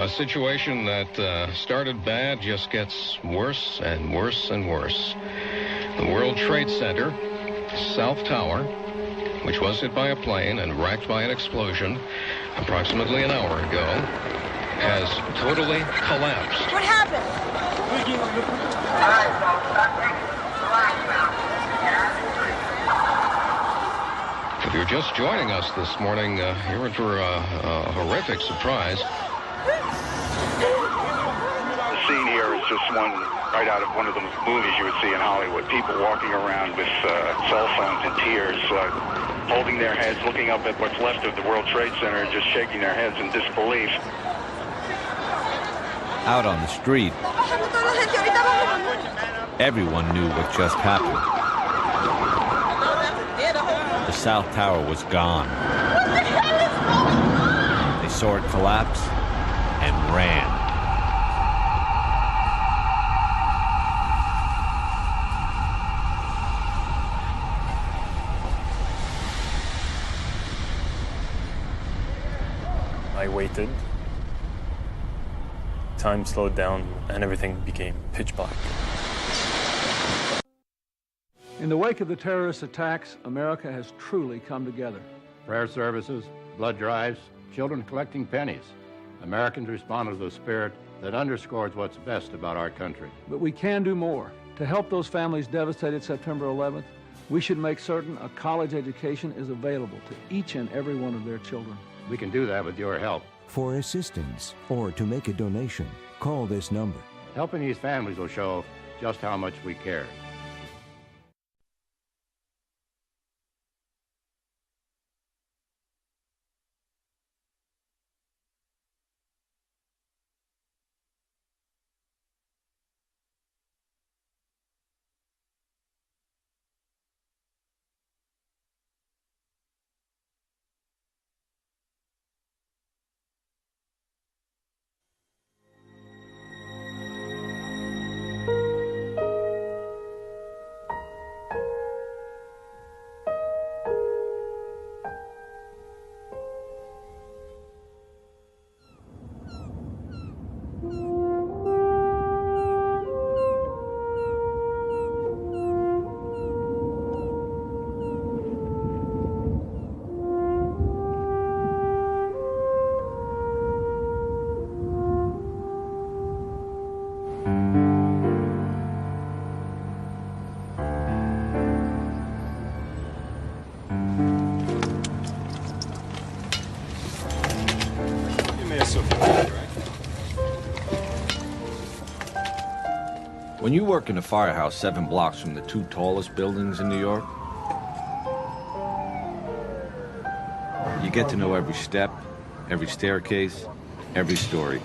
A situation that started bad just gets worse and worse and worse. The World Trade Center, South Tower, which was hit by a plane and wrecked by an explosion approximately an hour ago, has totally collapsed. What happened? If you're just joining us this morning, you're in for a horrific surprise. The scene here is just one right out of one of the movies you would see in Hollywood. People walking around with cell phones in tears, holding their heads, looking up at what's left of the World Trade Center and just shaking their heads in disbelief. Out on the street, everyone knew what just happened. The South Tower was gone. They saw it collapse and ran. I waited. Time slowed down and everything became pitch black. In the wake of the terrorist attacks, America has truly come together. Prayer services, blood drives, children collecting pennies. Americans responded with a spirit that underscores what's best about our country. But we can do more. To help those families devastated September 11th, we should make certain a college education is available to each and every one of their children. We can do that with your help. For assistance or to make a donation, call this number. Helping these families will show just how much we care. When you work in a firehouse 7 blocks from the 2 tallest buildings in New York, you get to know every step, every staircase, every story.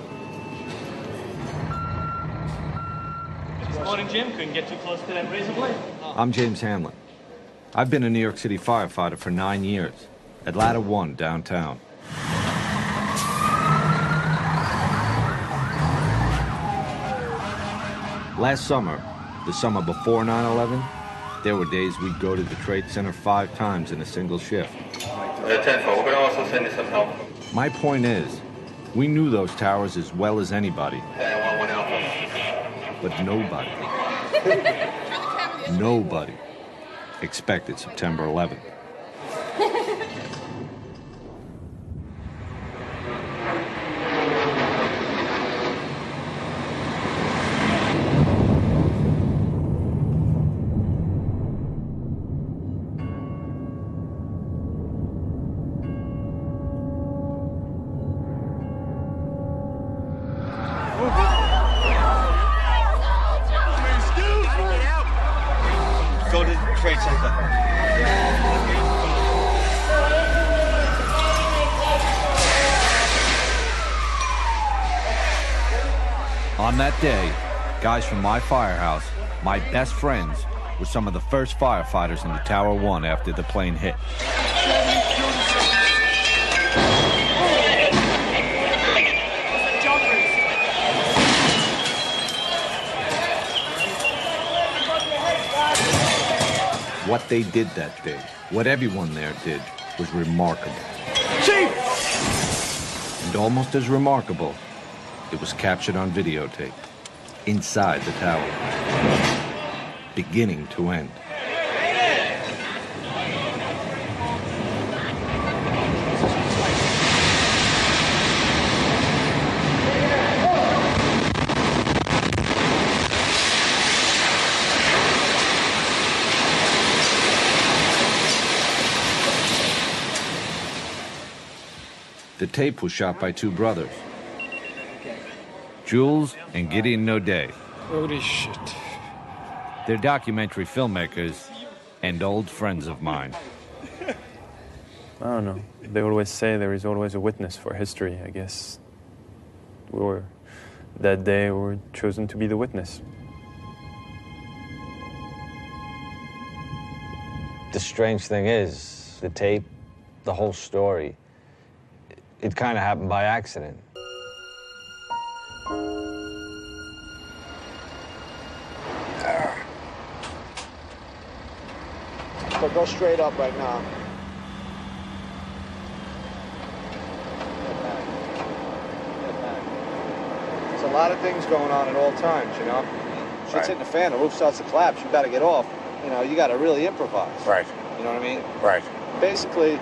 Good morning, Jim. Couldn't get too close to that razor blade. I'm James Hanlon. I've been a New York City firefighter for 9 years at Ladder 1 downtown. Last summer, the summer before 9/11, there were days we'd go to the Trade Center 5 times in a single shift. 10-4, we're going to also send you some help. My point is, we knew those towers as well as anybody. But nobody expected September 11th. Go to the Trade Center. On that day, guys from my firehouse, my best friends, were some of the first firefighters in the Tower 1 after the plane hit. What they did that day, what everyone there did, was remarkable. Chief! And almost as remarkable It was captured on videotape, inside the tower, beginning to end. The tape was shot by two brothers, Jules and Gideon Naudet. Holy shit. They're documentary filmmakers and old friends of mine. I don't know. They always say there is always a witness for history, I guess. That day we were chosen to be the witness. The strange thing is, the tape, the whole story, it kind of happened by accident. So go straight up right now. Get back. There's a lot of things going on at all times, you know? Shit's hitting the fan, the roof starts to collapse, you gotta get off. You know, you gotta really improvise. Right. You know what I mean? Right. Basically,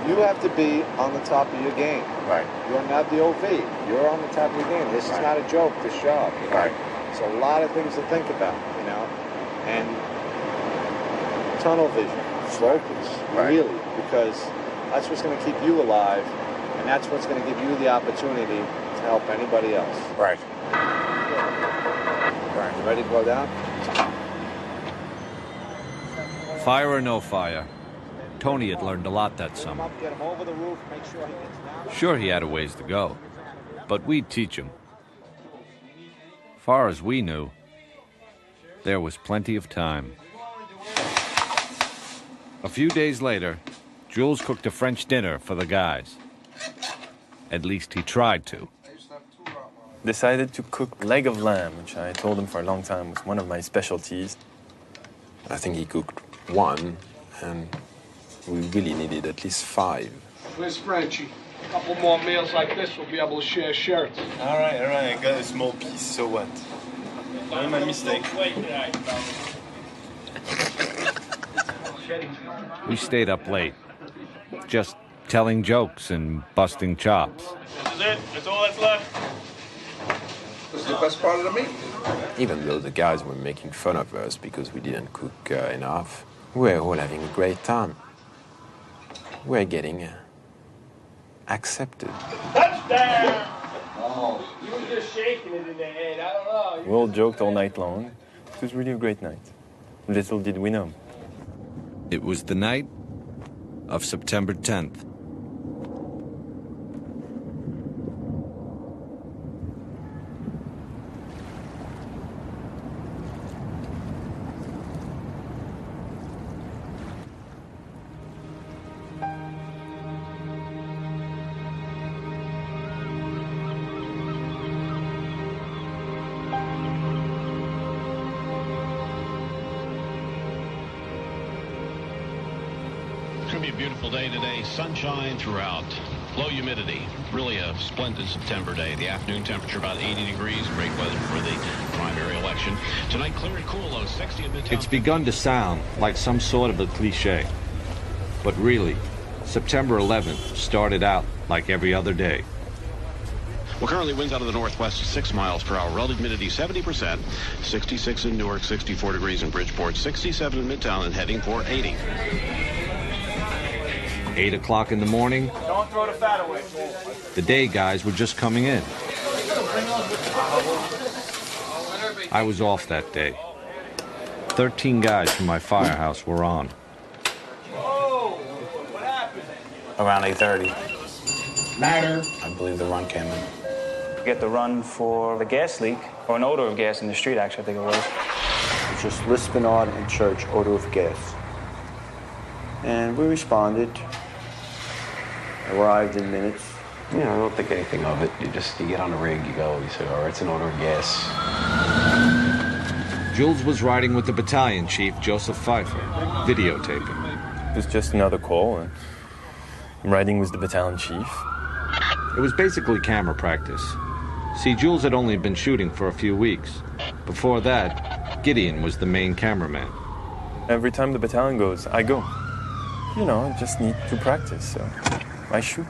you have to be on the top of your game. Right. You're not the OV. You're on the top of your game. This is not a joke, this job. You know? Right. It's a lot of things to think about, you know? And tunnel vision, focus, really, because that's what's going to keep you alive, and that's what's going to give you the opportunity to help anybody else. Right. Right. You ready to go down? Fire or no fire, Tony had learned a lot that summer. Get him over the roof, make sure he gets down. Sure, he had a ways to go, but we'd teach him. Far as we knew, there was plenty of time. A few days later, Jules cooked a French dinner for the guys. At least he tried to. Decided to cook leg of lamb, which I told him for a long time was one of my specialties. I think he cooked one, and we really needed at least 5. Where's Frenchie? A couple more meals like this, we'll be able to share shirts. All right, I got a small piece, so what? Not my mistake. We stayed up late, just telling jokes and busting chops. This is it. That's all that's left. This is the best part of the meat. Even though the guys were making fun of us because we didn't cook enough, we're all having a great time. We're getting accepted. Touchdown! Oh. You were just shaking it in the head. I don't know. We all joked all night long. It was really a great night. Little did we know. It was the night of September 10th. Beautiful day today, sunshine throughout, low humidity, really a splendid September day. The afternoon temperature about 80 degrees, great weather for the primary election. Tonight clear and cool, low 60 in Midtown. It's begun to sound like some sort of a cliche, but really, September 11th started out like every other day. Well, currently winds out of the northwest 6 miles per hour. Relative humidity 70%. 66 in Newark, 64 degrees in Bridgeport, 67 in Midtown, and heading for 80. 8 o'clock in the morning. Don't throw the fat away. The day guys were just coming in. I was off that day. 13 guys from my firehouse were on. Whoa! What happened? Around 8:30. Ladder. I believe the run came in. Get the run for the gas leak, or an odor of gas in the street, actually, I think it was. It's just Lispinard and Church, odor of gas. And we responded. Arrived in minutes. Yeah, I don't think anything of it. You get on the rig, you go, you say, all right, it's an odor of gas. Jules was riding with the battalion chief, Joseph Pfeiffer, videotaping. It was just another call, and I'm riding with the battalion chief. It was basically camera practice. See, Jules had only been shooting for a few weeks. Before that, Gideon was the main cameraman. Every time the battalion goes, I go. You know, I just need to practice, so I shoot.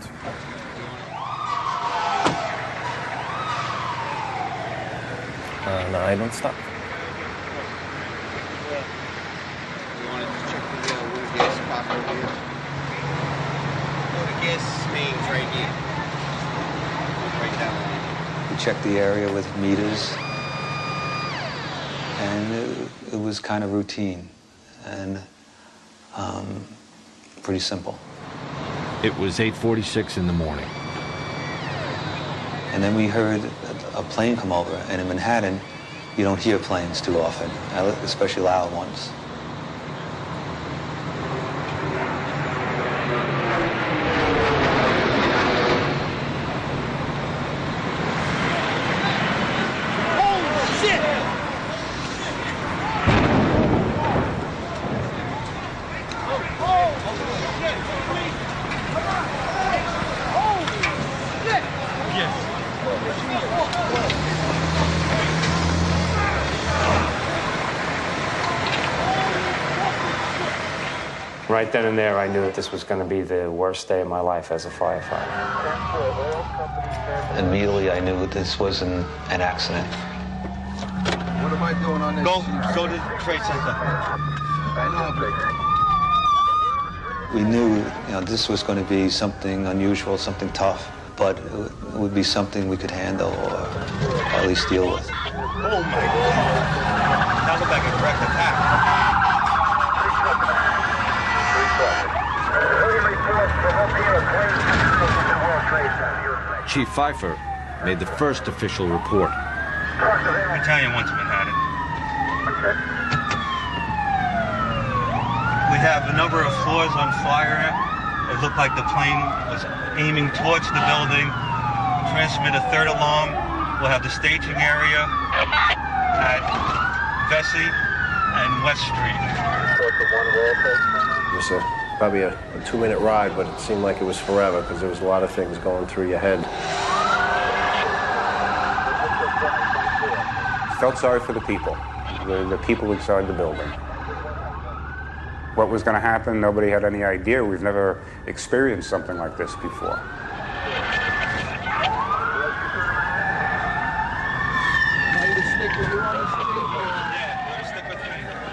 And I don't stop. You wanted to check the water gas pop over here? Water gas mains right here. Right down there. We checked the area with meters, and it was kind of routine and pretty simple. It was 8:46 in the morning. And then we heard a plane come over, and in Manhattan, you don't hear planes too often, especially loud ones. Right then and there, I knew that this was going to be the worst day of my life as a firefighter. Immediately, I knew this wasn't an accident. What am I doing on this? Go to the trade center. We knew, this was going to be something unusual, something tough, but it would be something we could handle or at least deal with. Oh my God! That looked like a direct attack. Chief Pfeiffer made the first official report. Battalion 1 to Manhattan. We have a number of floors on fire. It looked like the plane was aiming towards the building. Transmit a third alarm. We'll have the staging area at Vesey and West Street. It was probably a 2-minute ride, but it seemed like it was forever because there was a lot of things going through your head. Felt sorry for the people, the people inside the building. What was going to happen, nobody had any idea. We've never experienced something like this before.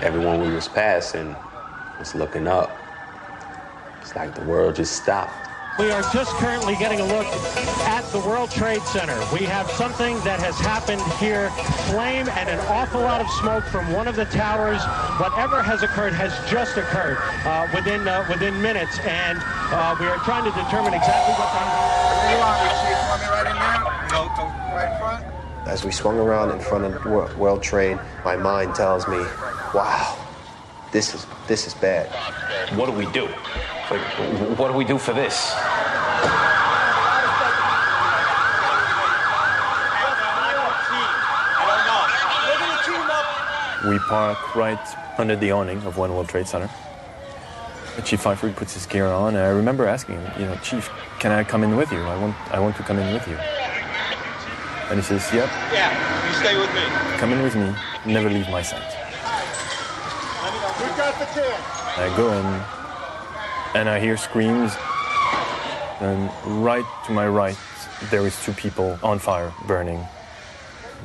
Everyone we was passing was looking up. It's like the world just stopped. We are just currently getting a look at the World Trade Center. We have something that has happened here. Flame and an awful lot of smoke from one of the towers. Whatever has occurred has just occurred within minutes, and we are trying to determine exactly what time. Where you are, Chief? Want me right in there? Go right in front. As we swung around in front of World Trade, my mind tells me, wow, this is bad. What do we do? Like, what do we do for this? We park right under the awning of One World Trade Center. Chief Pfeiffer puts his gear on, and I remember asking him, Chief, can I come in with you? I want to come in with you. And he says, yep. Yeah, you stay with me. Come in with me, never leave my sight. We got the chance. I go in, and I hear screams, and right to my right, there is 2 people on fire, burning.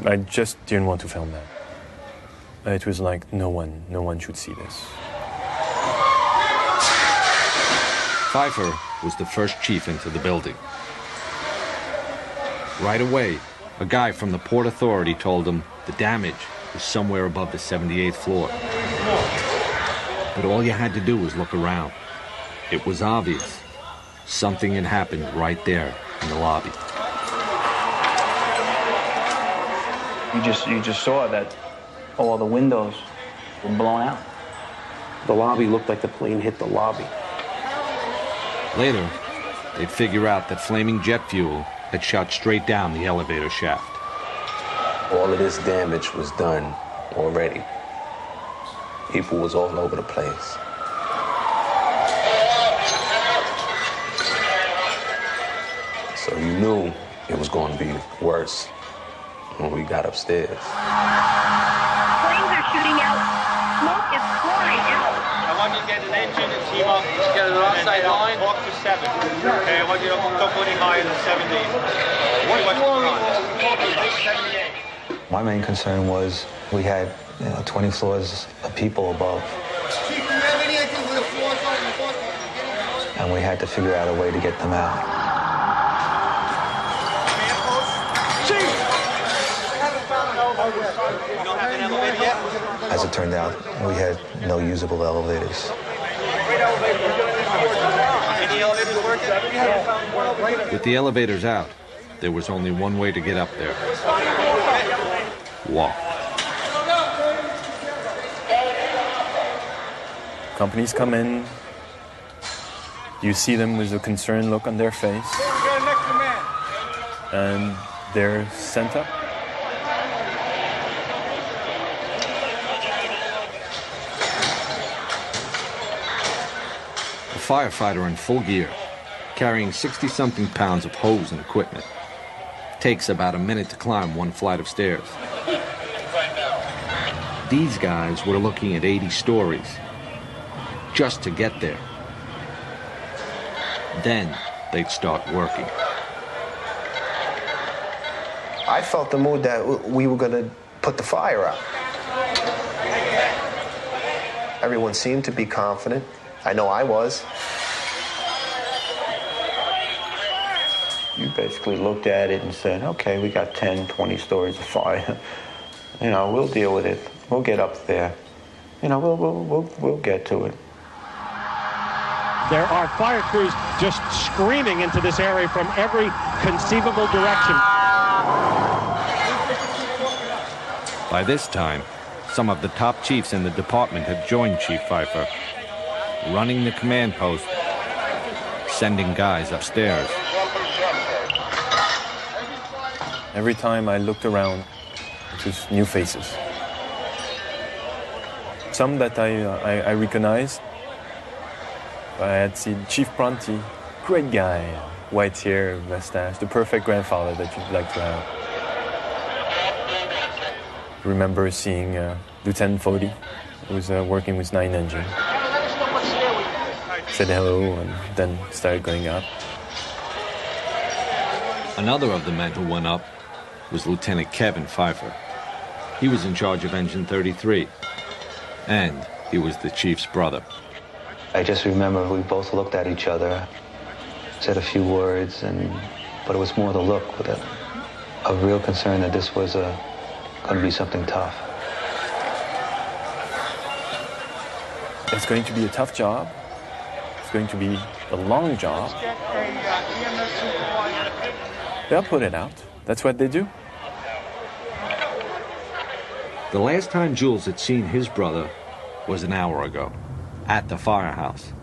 I just didn't want to film that. It was like, no one should see this. Pfeiffer was the first chief into the building. Right away, a guy from the Port Authority told him the damage was somewhere above the 78th floor. But all you had to do was look around. It was obvious. Something had happened right there in the lobby. You just saw that all the windows were blown out. The lobby looked like the plane hit the lobby. Later, they'd figure out that flaming jet fuel had shot straight down the elevator shaft. All of this damage was done already. People was all over the place. So you knew it was going to be worse. when we got upstairs. Flames are shooting out. Smoke is pouring out. I want you to get an engine and team up. Just get an offside line. Walk to 7. Okay, I want you to go any higher than 70. My main concern was we had 20 floors of people above. And we had to figure out a way to get them out. As it turned out, we had no usable elevators. With the elevators out, there was only one way to get up there. Walk. Companies come in. You see them with a concerned look on their face. And they're sent up. A firefighter in full gear, carrying 60-something pounds of hose and equipment. Takes about a minute to climb one flight of stairs. These guys were looking at 80 stories just to get there. Then they'd start working. I felt the mood that we were going to put the fire out. Everyone seemed to be confident. I know I was. You basically looked at it and said, okay, we got 10, 20 stories of fire. You know, we'll deal with it. We'll get up there. You know, we'll get to it. There are fire crews just screaming into this area from every conceivable direction. By this time, some of the top chiefs in the department had joined Chief Pfeiffer, running the command post, sending guys upstairs. Every time I looked around, it was new faces. Some that I recognized. I had seen Chief Pronti, great guy, white hair, mustache, the perfect grandfather that you'd like to have. I remember seeing Lieutenant Fody, who was working with 9 Engine. Said hello and then started going up. Another of the men who went up was Lieutenant Kevin Pfeiffer. He was in charge of Engine 33, and he was the chief's brother. I just remember we both looked at each other, said a few words, but it was more the look with a real concern that this was going to be something tough. It's going to be a tough job. It's going to be a long job. They'll put it out. That's what they do. The last time Jules had seen his brother was an hour ago, at the firehouse.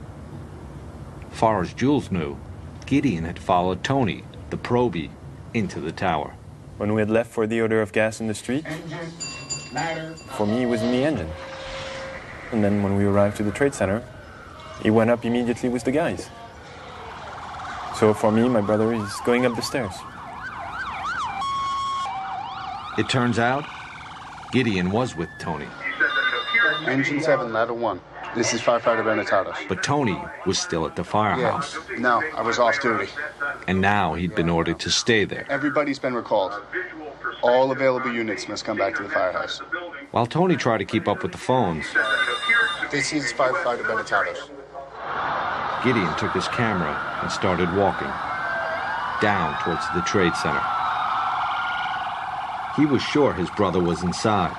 Far as Jules knew, Gideon had followed Tony, the probie, into the tower. When we had left for the odor of gas in the street, for me, it was in the engine. And then when we arrived to the trade center, he went up immediately with the guys. So for me, my brother is going up the stairs. It turns out, Gideon was with Tony. Engine 7, ladder 1. This is Firefighter Benetatos. But Tony was still at the firehouse. Yeah. No, I was off duty. And now he'd been ordered to stay there. Everybody's been recalled. All available units must come back to the firehouse. While Tony tried to keep up with the phones, this is Firefighter Benetatos. Gideon took his camera and started walking down towards the trade center. He was sure his brother was inside,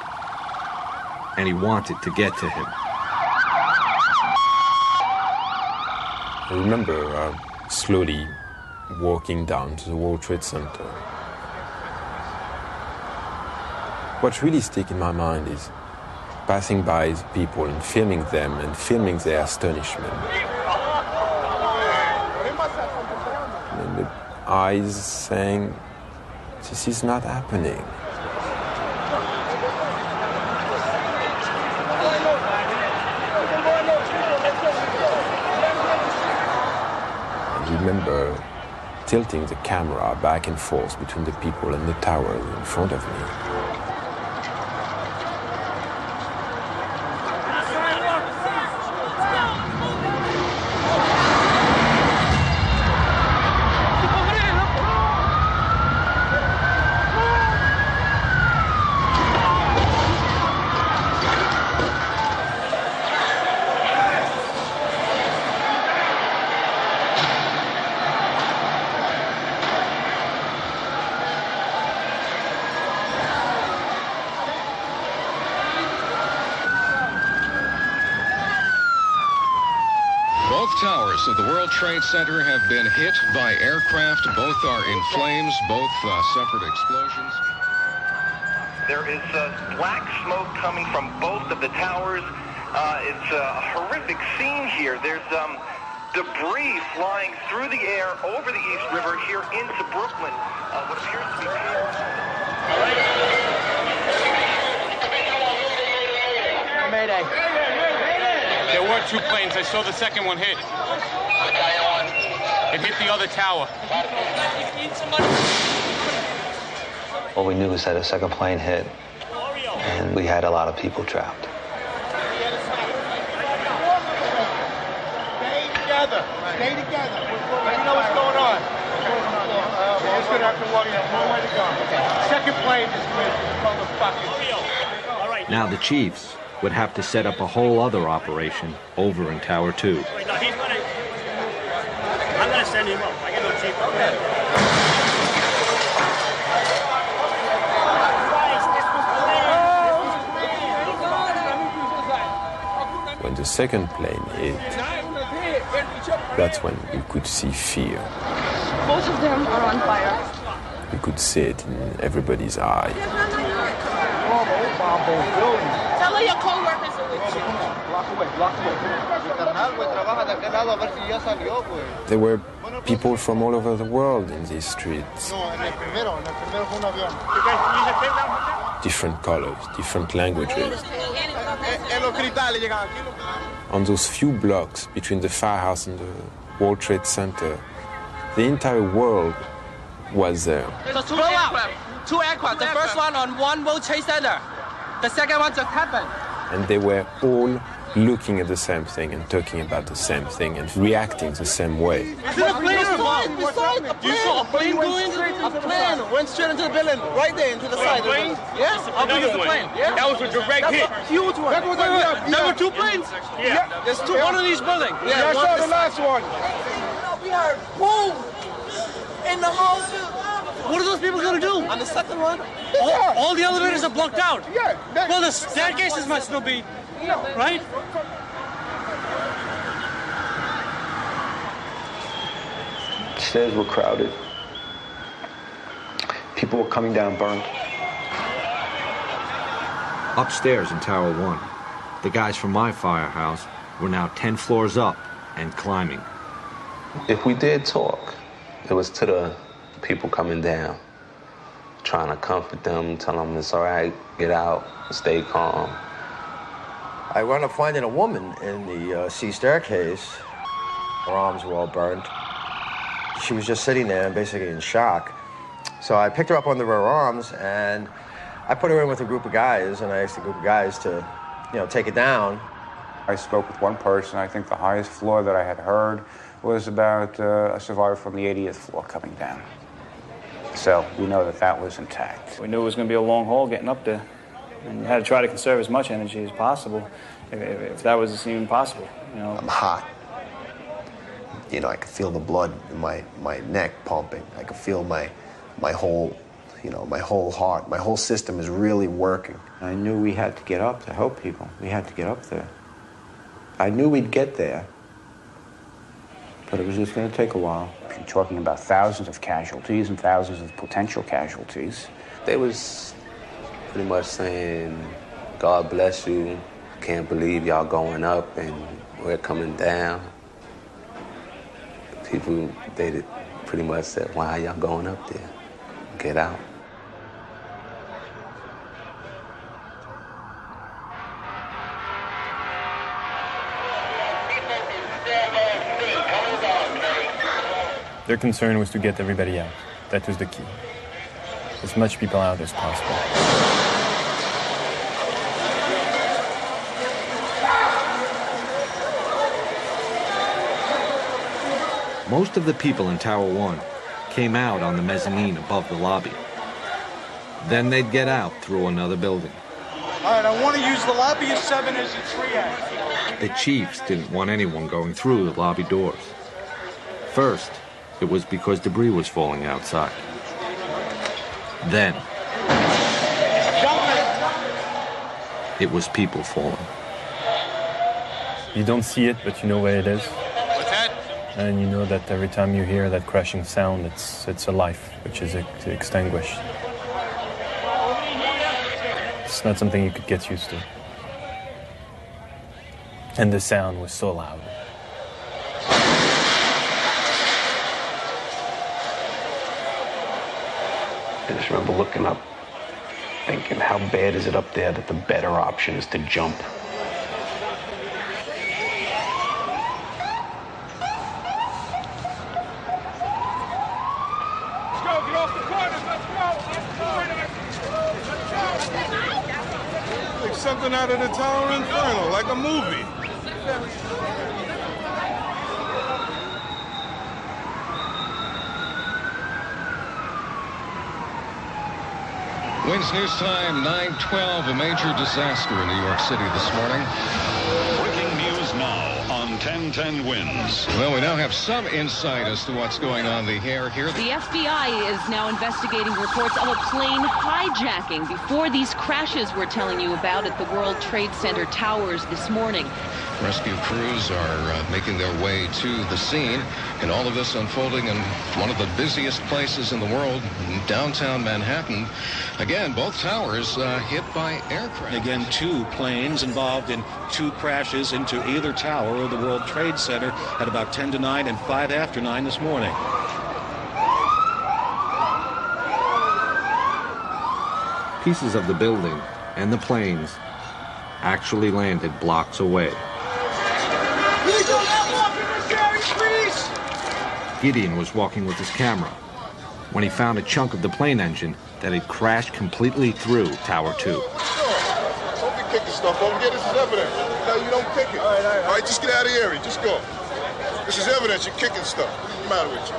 and he wanted to get to him. I remember slowly walking down to the World Trade Center. What really sticks in my mind is passing by the people and filming them and filming their astonishment. And the eyes saying, this is not happening. I remember tilting the camera back and forth between the people and the tower in front of me. Both towers of the World Trade Center have been hit by aircraft. Both are in flames. Both suffered explosions. There is black smoke coming from both of the towers. It's a horrific scene here. There's debris flying through the air over the East River here into Brooklyn. What appears to be Mayday. There were two planes. I saw the second one hit. It hit the other tower. All we knew was that a second plane hit, and we had a lot of people trapped. Stay together. Stay together. Let me know what's going on. You're just going to have to walk. You have no way to go. Second plane is with motherfuckers. Now the Chiefs would have to set up a whole other operation over in Tower 2. I'm going to send him up. I get no chief up there. When the second plane hit, that's when we could see fear. Both of them are on fire. We could see it in everybody's eye. Tell your co-workers are with you. There were people from all over the world in these streets. Different colors, different languages. On those few blocks between the firehouse and the World Trade Center, the entire world was there. Just blow up. Two aircraft. The first one on one World Trade Center. The second one just happened. And they were all looking at the same thing and talking about the same thing and reacting the same way. You saw a plane going? A plane went straight into the building, right there into the side. Yes, how big is the plane? Yeah. That was a direct hit. Huge one. There were two planes? Yeah. There's two. One in each building. Yeah, I saw the last one. We heard boom in the whole. What are those people going to do? On the second one? All the elevators are blocked out. Yeah. Well, the staircases must still be, right? Stairs were crowded. People were coming down burnt. Upstairs in Tower 1, the guys from my firehouse were now 10 floors up and climbing. If we did talk, it was to the people coming down, trying to comfort them, tell them it's all right, get out, stay calm. I wound up finding a woman in the C staircase. Her arms were all burned. She was just sitting there, basically in shock. So I picked her up under her arms, and I put her in with a group of guys, and I asked the group of guys to, take it down. I spoke with one person. I think the highest floor that I had heard was about a survivor from the 80th floor coming down. So we know that that was intact. We knew it was going to be a long haul getting up there. And you had to try to conserve as much energy as possible, if that was even possible. I'm hot. I could feel the blood in my neck pumping. I could feel my whole heart, my whole system is really working. I knew we had to get up to help people. We had to get up there. I knew we'd get there, but it was just going to take a while. You're talking about thousands of casualties and thousands of potential casualties. They was pretty much saying, God bless you, can't believe y'all going up and we're coming down. People, they pretty much said, why are y'all going up there? Get out. Their concern was to get everybody out. That was the key. As much people out as possible. Most of the people in Tower 1 came out on the mezzanine above the lobby. Then they'd get out through another building. All right, I want to use the lobby of 7 as a triage. The chiefs didn't want anyone going through the lobby doors. First, it was because debris was falling outside. Then, it was people falling. You don't see it, but you know where it is. What's that? And you know that every time you hear that crashing sound, it's a life which is extinguished. It's not something you could get used to. And the sound was so loud. I just remember looking up, thinking, how bad is it up there that the better option is to jump? Let's go, get off the corners, let's go! Like something out of the Tower Inferno, like a movie. Wins News Time, 9:12, a major disaster in New York City this morning. Breaking news now on 1010 Wins. Well, we now have some insight as to what's going on the air here. The FBI is now investigating reports of a plane hijacking before these crashes we're telling you about at the World Trade Center towers this morning. Rescue crews are making their way to the scene, and all of this unfolding in one of the busiest places in the world, downtown Manhattan. Again, both towers hit by aircraft. Again, 2 planes involved in 2 crashes into either tower of the World Trade Center at about 10 to 9 and 5 after 9 this morning. Pieces of the building and the planes actually landed blocks away. Gideon was walking with his camera when he found a chunk of the plane engine that had crashed completely through Tower 2. Don't be kicking stuff over here. This is evidence. No, you don't kick it. All right, just get out of the area. Just go. This is evidence. You're kicking stuff. What's the matter with you?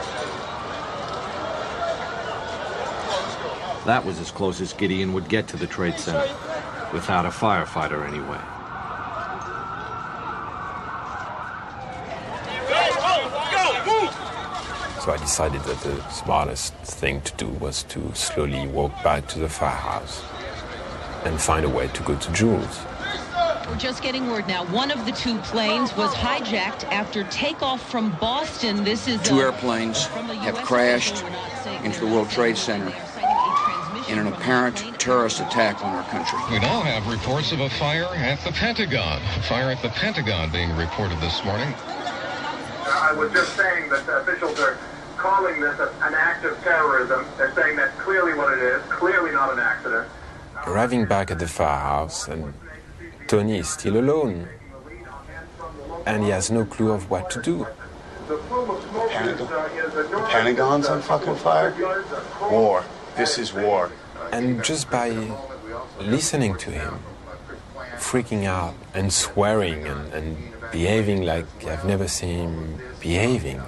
That was as close as Gideon would get to the Trade Center, without a firefighter anyway. So I decided that the smartest thing to do was to slowly walk back to the firehouse and find a way to go to Jules. We're just getting word now. One of the 2 planes was hijacked after takeoff from Boston. This is 2 airplanes have crashed into the World Trade Center in an apparent terrorist attack on our country. We now have reports of a fire at the Pentagon. A fire at the Pentagon being reported this morning. I was just saying that officials are calling this an act of terrorism. They're saying that's clearly what it is, clearly not an accident. Arriving back at the firehouse, and Tony is still alone, and he has no clue of what to do. The Pentagon's on fucking fire? War. This is war. And just by listening to him, freaking out and swearing and behaving like I've never seen him behaving,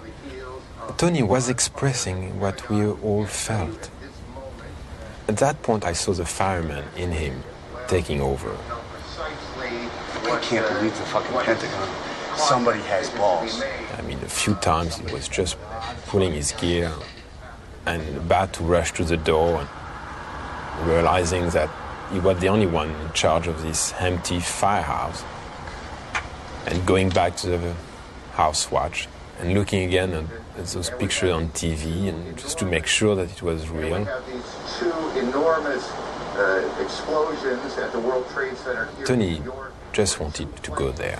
Tony was expressing what we all felt. At that point, I saw the fireman in him taking over. I can't believe the fucking Pentagon. Somebody has balls. I mean, a few times he was just pulling his gear and about to rush to the door, and realizing that he was the only one in charge of this empty firehouse, and going back to the house watch and looking again at those pictures on TV, and just to make sure that it was real. We have these 2 enormous explosions at the World Trade Center here Tony in New York. just wanted to go there.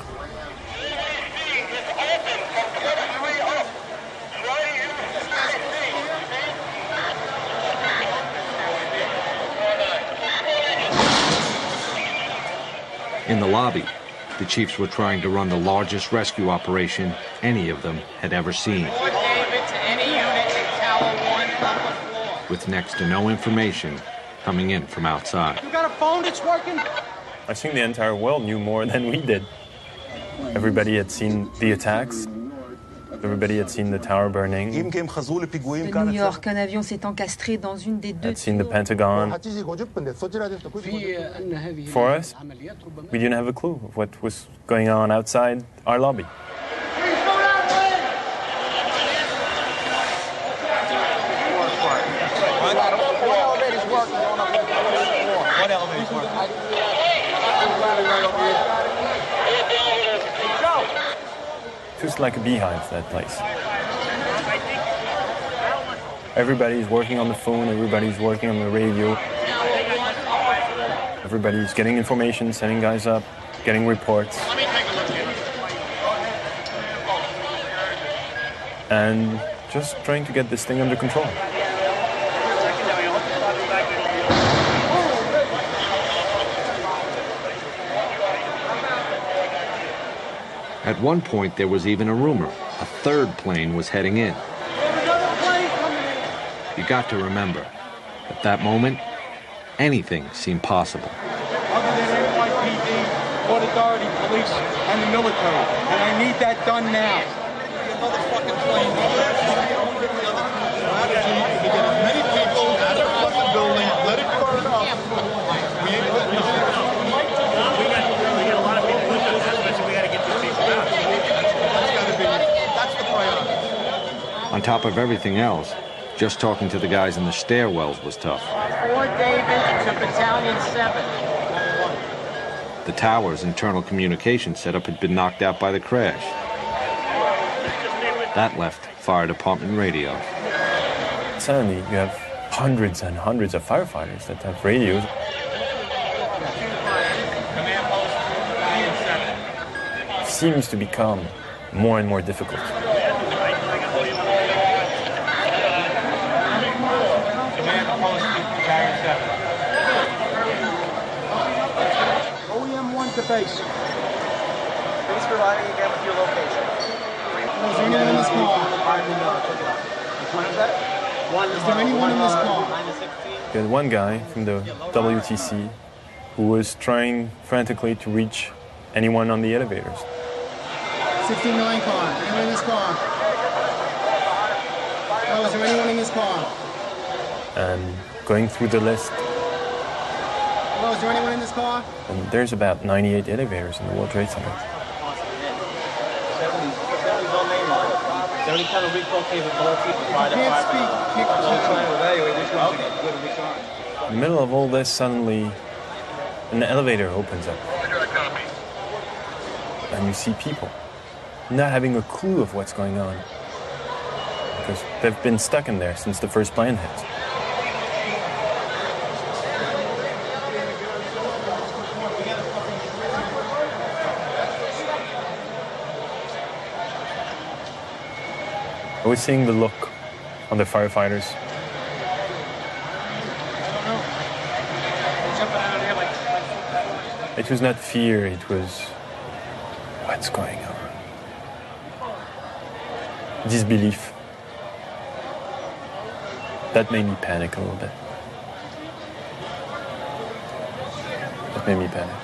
In the lobby, the chiefs were trying to run the largest rescue operation any of them had ever seen. Any unit in Tower 1 upper floor. with next to no information coming in from outside. You got a phone that's working? I think the entire world knew more than we did. Everybody had seen the attacks. Everybody had seen the tower burning. De New York, un avion s'est encastré dans une des deux. Had seen the Pentagon. For us, we didn't have a clue of what was going on outside our lobby. What elevator's working? It was like a beehive, that place. Everybody's working on the phone, everybody's working on the radio. Everybody's getting information, sending guys up, getting reports. And just trying to get this thing under control. At one point, there was even a rumor a third plane was heading in. You got to remember, at that moment, anything seemed possible. Other than NYPD, Port Authority, police, and the military. And I need that done now. Another fucking plane. Strategy to get as many people out of the building, let it burn up. We ain't putting this in. We got a lot of people with us, so we got to get these people out. That's the priority. On top of everything else, just talking to the guys in the stairwells was tough. Fort David to Battalion 7. The tower's internal communication setup had been knocked out by the crash. That left fire department radio. Suddenly, you have hundreds and hundreds of firefighters that have radios. It seems to become more and more difficult. OEM1 to base. Please provide me again with your location. Is there anyone in this car? Is there anyone in this car? You had one guy from the WTC who was trying frantically to reach anyone on the elevators. 69 car. Anyone in this car? Oh, is there anyone in this car? And going through the list, Hello, is there anyone in this car? and there's about 98 elevators in the World Trade Center. 70 kind of recall capability. Can't speak. In the middle of all this, suddenly an elevator opens up. And you see people not having a clue of what's going on, because they've been stuck in there since the first plane hit. I was seeing the look on the firefighters. It was not fear, it was what's going on. Disbelief. That made me panic a little bit. That made me panic.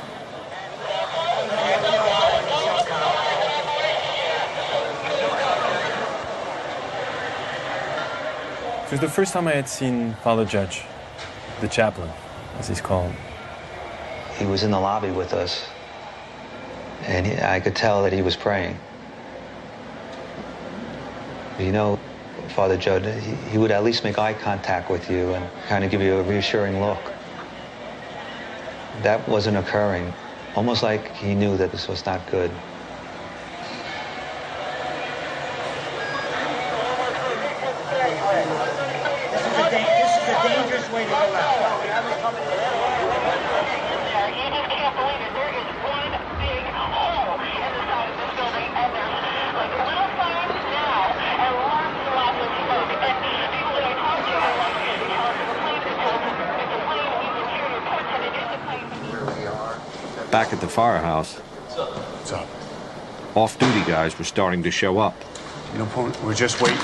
It was the first time I had seen Father Judge, the chaplain, as he's called. He was in the lobby with us, and I could tell that he was praying. You know, Father Judd, he would at least make eye contact with you and kind of give you a reassuring look. That wasn't occurring, almost like he knew that this was not good. This is a dangerous way to go out. Back at the firehouse, off-duty guys were starting to show up. You know, we're just waiting.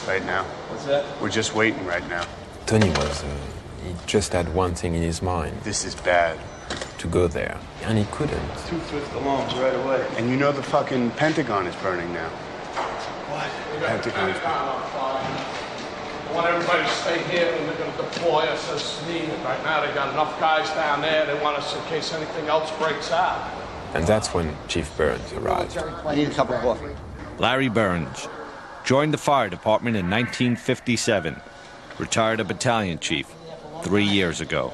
right now. What's that? We're just waiting right now. Tony he just had one thing in his mind. This is bad. To go there. And he couldn't. 2 Swift alarms right away. And you know the fucking Pentagon is burning now. What? The Pentagon's burning. I want everybody to stay here and they're going to deploy us as needed. Right now they got enough guys down there. They want us in case anything else breaks out. And that's when Chief Burns arrived. I need a cup of coffee. Larry Burns joined the fire department in 1957, retired a battalion chief 3 years ago.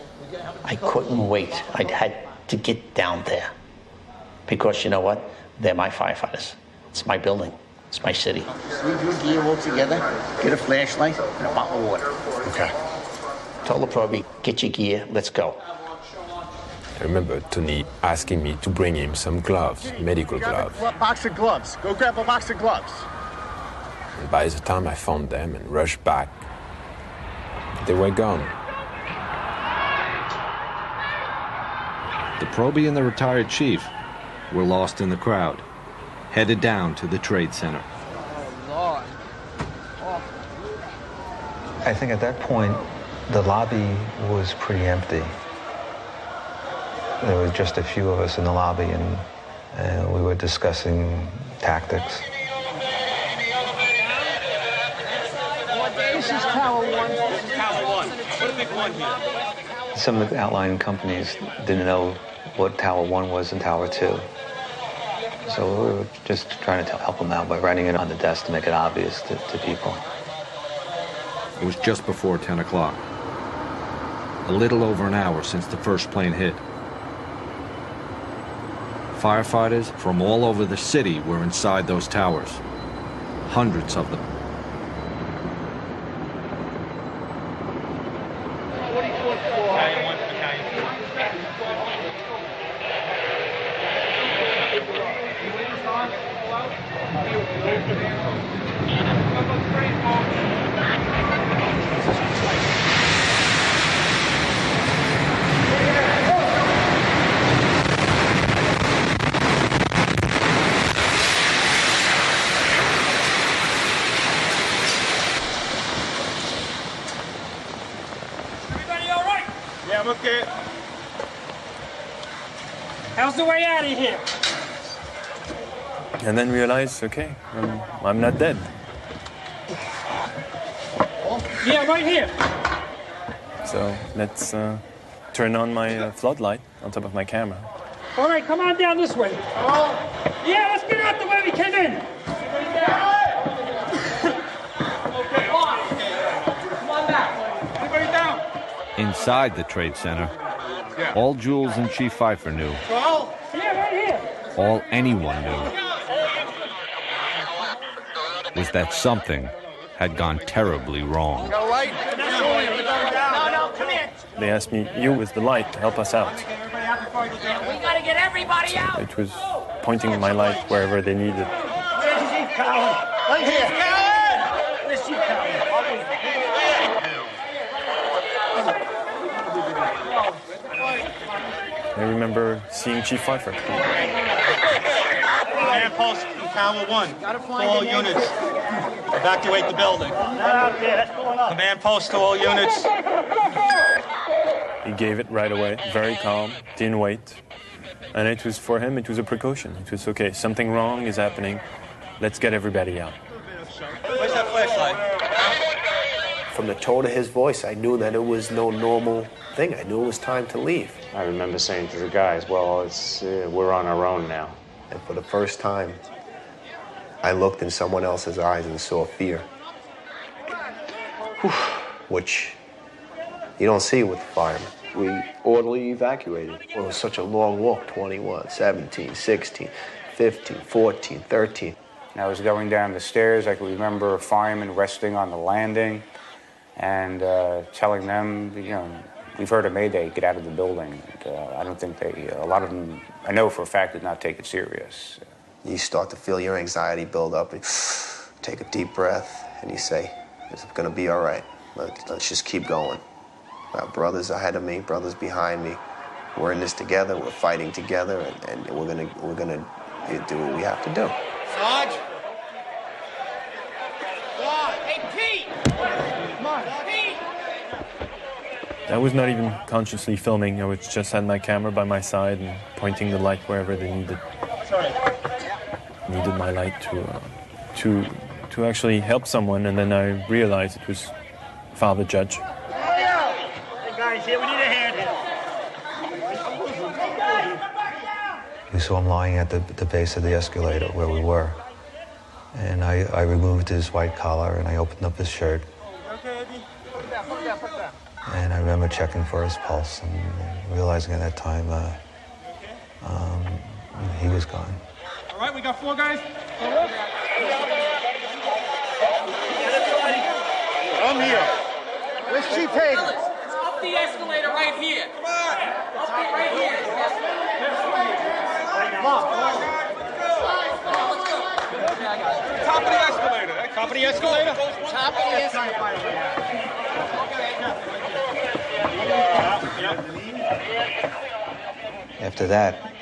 I couldn't wait. I had to get down there. Because you know what? They're my firefighters. It's my building. It's my city. Leave your gear all together, get a flashlight, and a bottle of water. Okay. Told the probie, get your gear, let's go. I remember Tony asking me to bring him some gloves, medical gloves. Grab a box of gloves. Go grab a box of gloves. And by the time I found them and rushed back, they were gone. The probie and the retired chief were lost in the crowd, headed down to the Trade Center. Oh, Lord. I think at that point, the lobby was pretty empty. There were just a few of us in the lobby, and we were discussing tactics. This is Tower 1. This is Tower 1. What a big one here. Some of the outlying companies didn't know what Tower 1 was and Tower 2. So we were just trying to help them out by writing it on the desk to make it obvious to people. It was just before 10 o'clock. A little over an hour since the first plane hit. Firefighters from all over the city were inside those towers. Hundreds of them. Okay. How's the way out of here? And then realize, okay, I'm not dead. Yeah, right here. So let's turn on my floodlight on top of my camera. All right, come on down this way. Yeah, let's get out the way we came in. Okay, come on back. Everybody down. Inside the Trade Center, all Jules and Chief Pfeiffer knew, all anyone knew, was that something had gone terribly wrong. Go right. No, come in. They asked me, you with the light, to help us out. We gotta get everybody out. It was pointing my light wherever they needed. Where's Chief Cowan? Right here. Where's Chief Cowan? I remember seeing Chief Pfeiffer. Command post Tower 1. To all units. Evacuate the building. Command post to all units. He gave it right away, very calm, didn't wait. And it was, for him, it was a precaution. It was, okay, something wrong is happening. Let's get everybody out. Where's that flashlight? From the tone of his voice, I knew that it was no normal thing. I knew it was time to leave. I remember saying to the guys, well, it's we're on our own now. And for the first time, I looked in someone else's eyes and saw fear, which you don't see with the firemen. We orderly evacuated. It was such a long walk, 21, 17, 16, 15, 14, 13. And I was going down the stairs. I could remember a fireman resting on the landing and telling them, you know, we've heard a mayday, get out of the building. And, I don't think they, a lot of them, I know for a fact, did not take it serious. You start to feel your anxiety build up and take a deep breath and you say, it's gonna be all right. Let's just keep going. Our brothers ahead of me, brothers behind me. We're in this together, we're fighting together, and we're gonna do what we have to do. Sarge? Hey, Pete! Come on. Pete! I was not even consciously filming. I was just had my camera by my side and pointing the light wherever they needed my light to actually help someone. And then I realized it was Father Judge. Hey, guys, here, we need a hand here. We saw him lying at the base of the escalator where we were. And I removed his white collar and I opened up his shirt. And I remember checking for his pulse and realizing at that time he was gone. All right, we got 4 guys. I'm here. Where's Chief Hayden? Up the escalator right here. Come on. Up it right here. Come on. Top of the escalator. Top of the escalator? Top of the escalator. After that,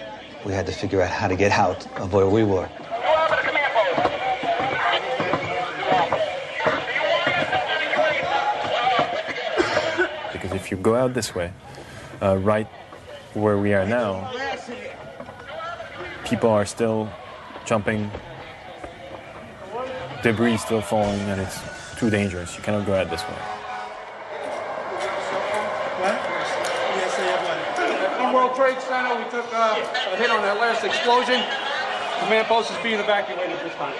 we had to figure out how to get out of where we were. Because if you go out this way, right where we are now, people are still jumping, debris still falling, and it's too dangerous. You cannot go out this way. World Trade Center, we took a hit on that last explosion. Command post is being evacuated this time.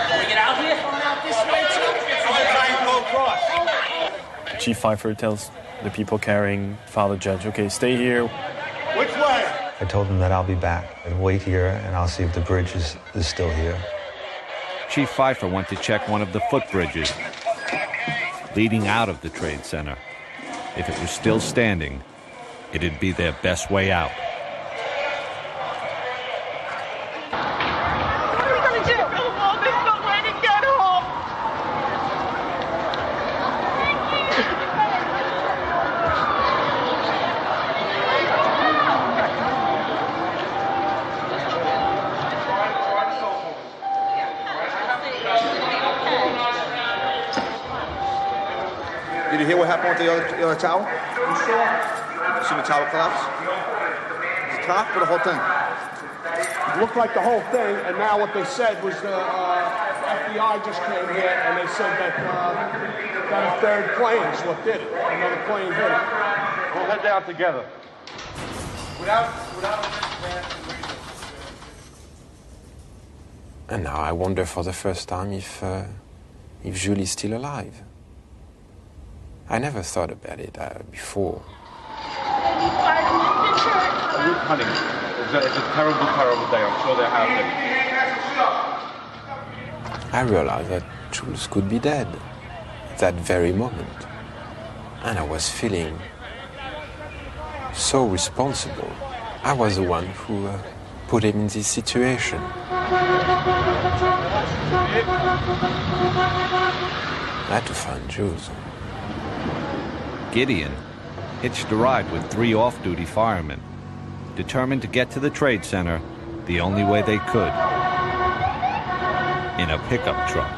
Can we get out here? Out this way, too? Try and go across. Chief Pfeiffer tells the people carrying Father Judge, okay, stay here. Which way? I told him that I'll be back and wait here and I'll see if the bridge is still here. Chief Pfeiffer went to check one of the footbridges leading out of the Trade Center. If it was still standing, it'd be their best way out. What are we going to do? There's no way to get home. Did you hear what happened with the other tower? You see the tower collapse? The top or the whole thing? It looked like the whole thing, and now what they said was the FBI just came here and they said that a third plane is what did it. Another plane hit it. We'll head down together. And now I wonder for the first time if Julie's still alive. I never thought about it before. Honey, it's a terrible, terrible day. I'm sure they're happy. I realized that Jules could be dead at that very moment. And I was feeling so responsible. I was the one who put him in this situation. I had to find Jules. Gideon hitched a ride with 3 off-duty firemen, determined to get to the Trade Center the only way they could, in a pickup truck.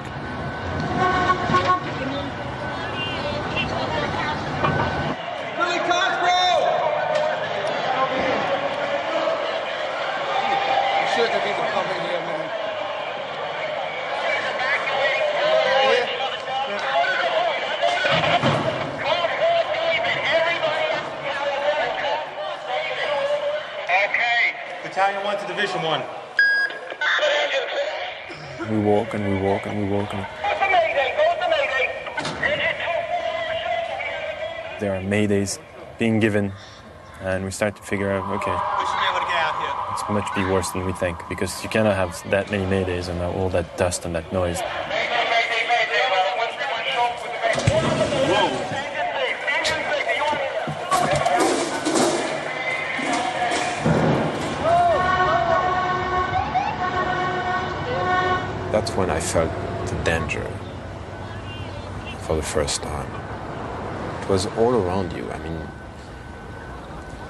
Billy Cosgrove! You sure that people come in here, man? Battalion 1 to Division 1. We walk and we walk and we walk. And there are maydays being given, and we start to figure out, okay, We should be able to get out here. it's much be worse than we think, because you cannot have that many maydays and all that dust and that noise. That's when I felt the danger for the first time. It was all around you. I mean,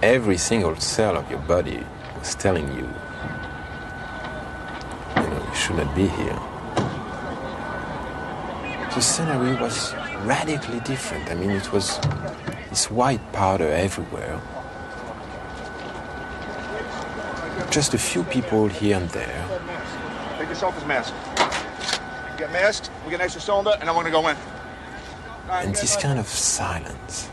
every single cell of your body was telling you, you should not be here. The scenery was radically different. I mean, it was this white powder everywhere. Just a few people here and there. Take yourself his mask. Get masked, we get an extra cylinder, and then we're gonna go in. And this kind of silence.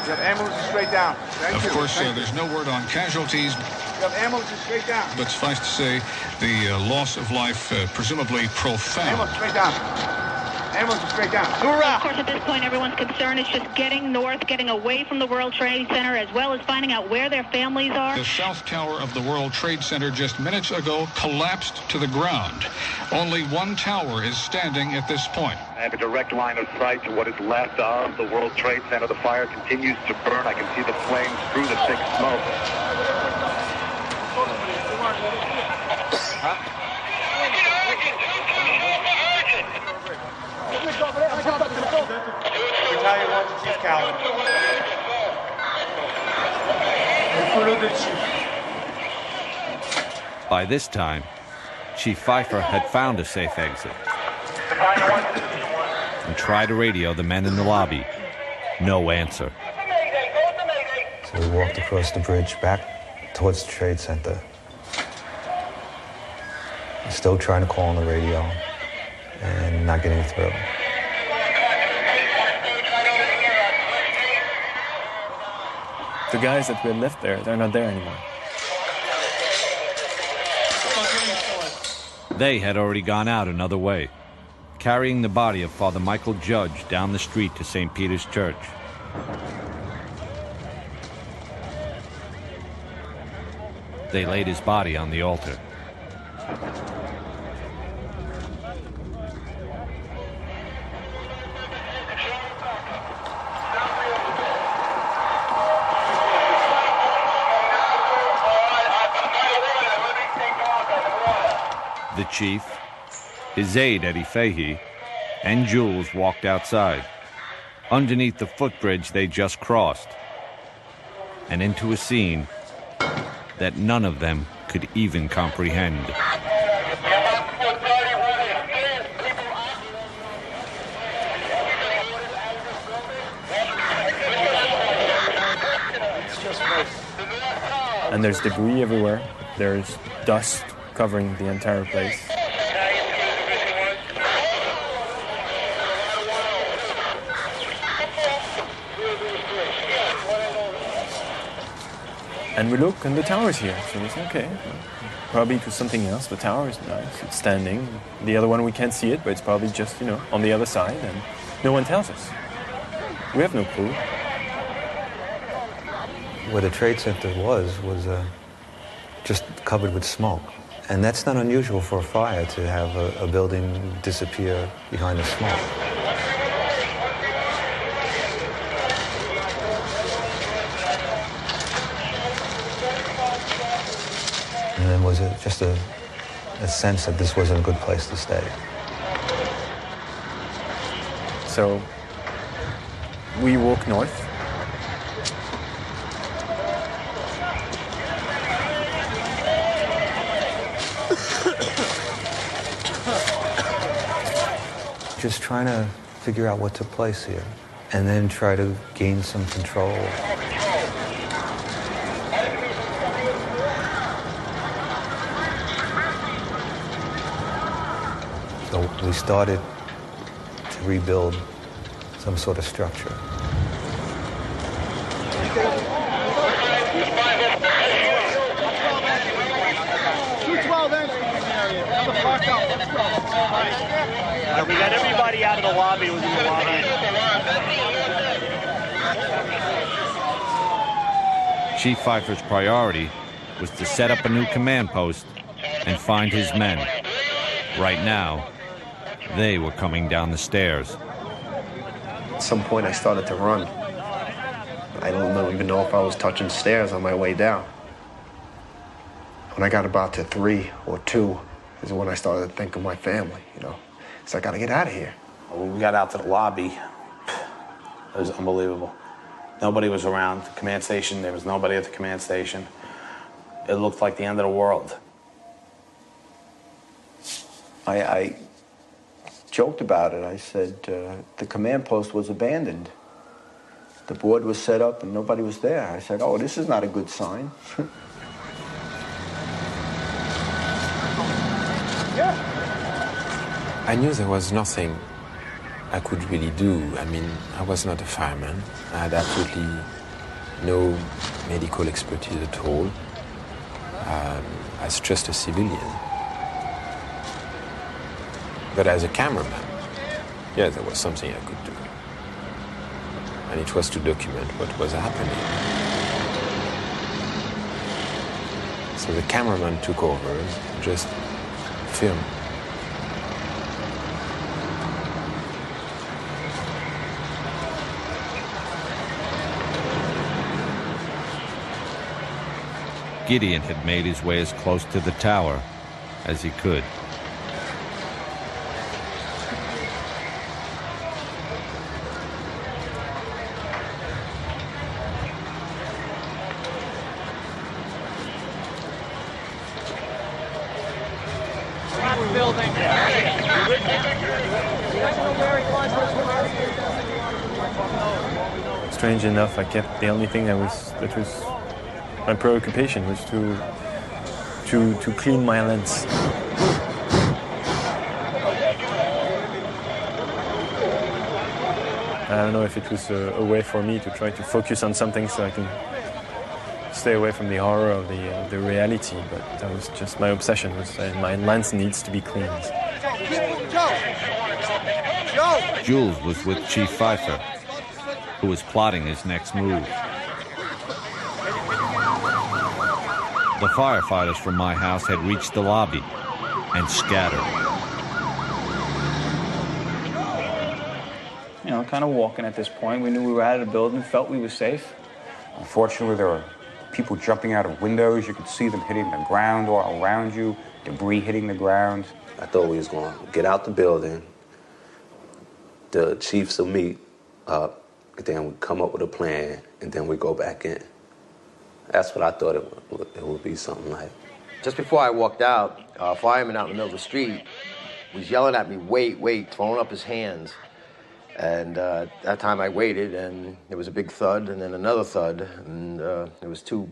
You have ambulances straight down. Of course, there's no word on casualties. You have ambulances straight down. But suffice to say, the loss of life presumably profound. Ambulance straight down. Ambulance straight down. Of course, at this point, everyone's concern is just getting north, getting away from the World Trade Center, as well as finding out where their families are. The south tower of the World Trade Center just minutes ago collapsed to the ground. Only one tower is standing at this point. I have a direct line of sight to what is left of the World Trade Center. The fire continues to burn. I can see the flames through the thick smoke. Battalion 1 to Chief Calvin. Follow the chief. By this time, Chief Pfeiffer had found a safe exit and tried to radio the men in the lobby. No answer. So we walked across the bridge back towards the Trade Center. Still trying to call on the radio and not getting through. The guys that we had left there, they're not there anymore. They had already gone out another way, carrying the body of Father Michael Judge down the street to St. Peter's Church. They laid his body on the altar. The chief, his aide Eddie Fahey, and Jules walked outside, underneath the footbridge they just crossed, and into a scene that none of them could even comprehend. And there's debris everywhere. There's dust covering the entire place. And we look, and the tower's here, so it's okay. Probably to something else. The tower is nice, it's standing. The other one, we can't see it, but it's probably just, on the other side, and no one tells us. We have no clue. Where the Trade Center was just covered with smoke. And that's not unusual for a fire to have a building disappear behind the smoke. And then was it just a sense that this wasn't a good place to stay. So we walk north. Just trying to figure out what took place here, and then try to gain some control. So we started to rebuild some sort of structure. We got everybody out of the lobby. It was in the lobby. Chief Pfeiffer's priority was to set up a new command post and find his men. Right now, they were coming down the stairs. At some point, I started to run. I don't even know if I was touching stairs on my way down. When I got about to 3 or 2 is when I started to think of my family, you know. So I got to get out of here. When we got out to the lobby, it was unbelievable. Nobody was around the command station. There was nobody at the command station. It looked like the end of the world. I joked about it. I said the command post was abandoned. The board was set up and nobody was there. I said, oh, this is not a good sign. I knew there was nothing I could really do. I mean, I was not a fireman. I had absolutely no medical expertise at all. As just a civilian. But as a cameraman, yeah, there was something I could do. And it was to document what was happening. So the cameraman took over, just film. Gideon had made his way as close to the tower as he could. Strange enough, I kept the only thing that was my preoccupation was to clean my lens. I don't know if it was a way for me to try to focus on something so I can stay away from the horror of the reality, but that was just my obsession, was that my lens needs to be cleaned. Jules was with Chief Pfeiffer, who was plotting his next move. The firefighters from my house had reached the lobby and scattered. You know, kind of walking at this point. We knew we were out of the building, felt we were safe. Unfortunately, there were people jumping out of windows. You could see them hitting the ground all around you, debris hitting the ground. I thought we was going to get out the building, the chiefs will meet up, then we come up with a plan, and then we go back in. That's what I thought it would be something like. Just before I walked out, a fireman out in the middle of the street was yelling at me, wait, wait, throwing up his hands. And that time I waited, and there was a big thud, and then another thud, and there was 2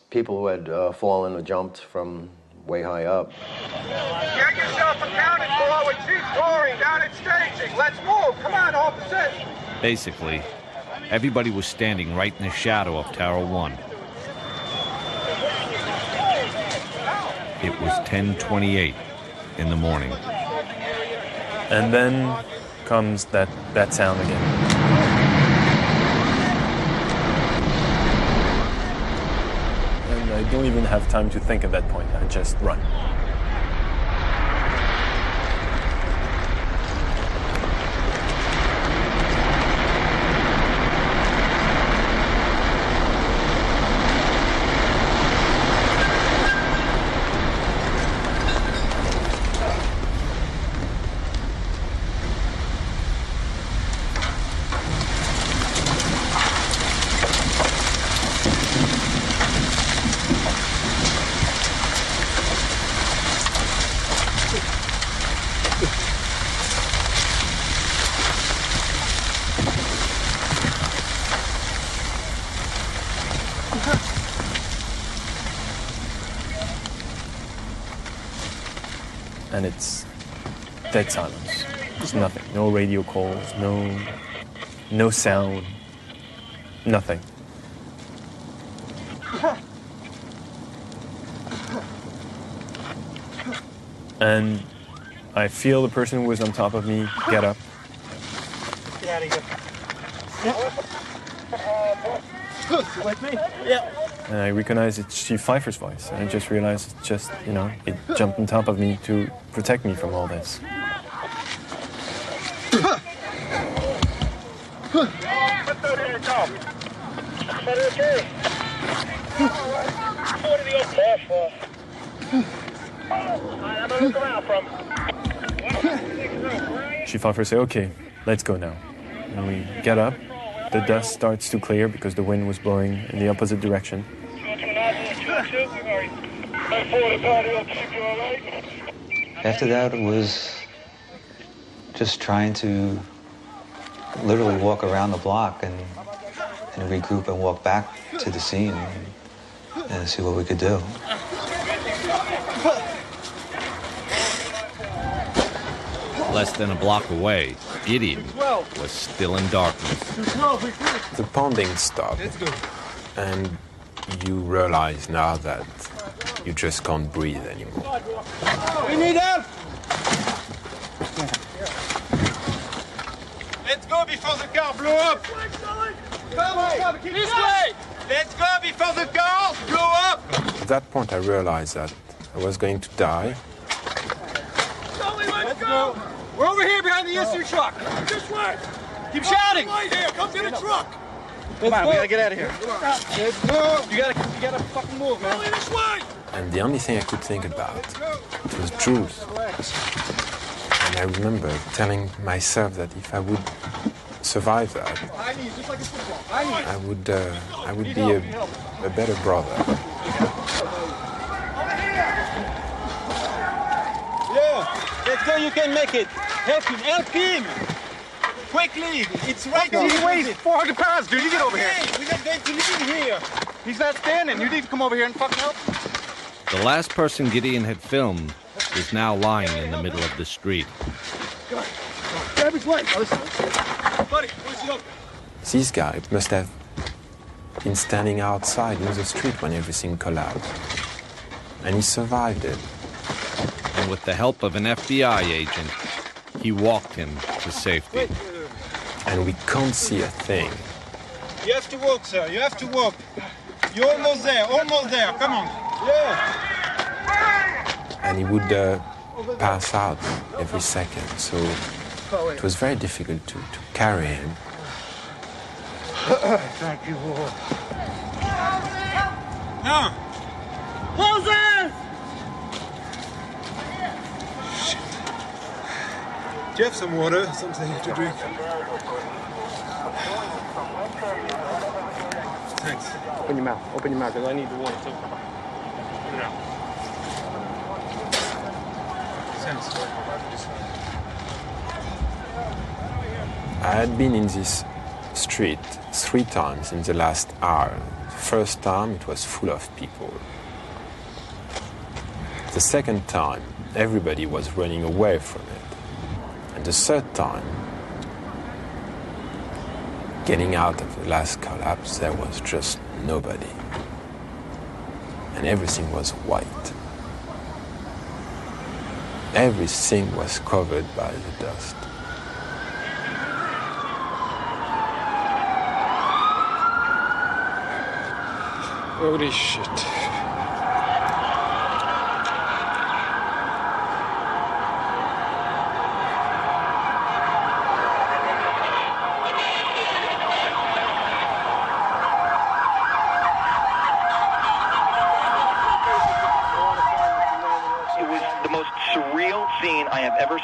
people who had fallen or jumped from way high up. Get yourself accounted for with Chief Goring down at staging. Let's move. Come on, officers. Basically, everybody was standing right in the shadow of Tower 1. It was 10:28 in the morning. And then comes that sound again. And I don't even have time to think at that point. I just run. And it's dead silence. There's nothing. No radio calls, no sound, nothing. And I feel the person who was on top of me get up. Get out of here. You with me? Yeah. And I recognize it's Chief Pfeiffer's voice. And I just realized it's just, you know, it jumped on top of me to protect me from all this. What are the old Chief officer said, okay, let's go now. And we get up. The dust starts to clear because the wind was blowing in the opposite direction. After that, it was just trying to literally walk around the block and regroup and walk back to the scene and see what we could do. Less than a block away, Gideon was still in darkness. The pounding stopped, and you realize now that you just can't breathe anymore. We need help! Let's go before the car blow up! This way! Let's go before the cars blow up! At that point, I realized that I was going to die. Let's go! We're over here behind the SU truck! This way! Keep shouting! Right here! Come to the truck! Come on, we gotta get out of here. Let's go! You gotta fucking move, man. This way! And the only thing I could think about was Jules. And I remember telling myself that if I would survive that, I would be a better brother. Yeah, let's go, you can make it. Help him! Quickly, it's right here. He weighs 400 pounds, dude. You get over here. We're not going to leave here. He's not standing. You need to come over here and fucking help. The last person Gideon had filmed was now lying in the middle of the street. Grab his leg. Buddy, where's he up? This guy must have been standing outside in the street when everything collapsed. And he survived it. And with the help of an FBI agent, he walked him to safety. And we can't see a thing. You have to walk, sir. You have to walk. You're almost there. Almost there. Come on. Yeah. And he would pass out every second. So it was very difficult to carry him. Thank you, Lord. Now. Moses! Do you have some water, something to drink? Thanks. Open your mouth, because I need the water too. Open it up. Thanks. I had been in this street 3 times in the last hour. The first time it was full of people. The second time everybody was running away from it. And the third time, getting out of the last collapse, there was just nobody. And everything was white. Everything was covered by the dust. Holy shit.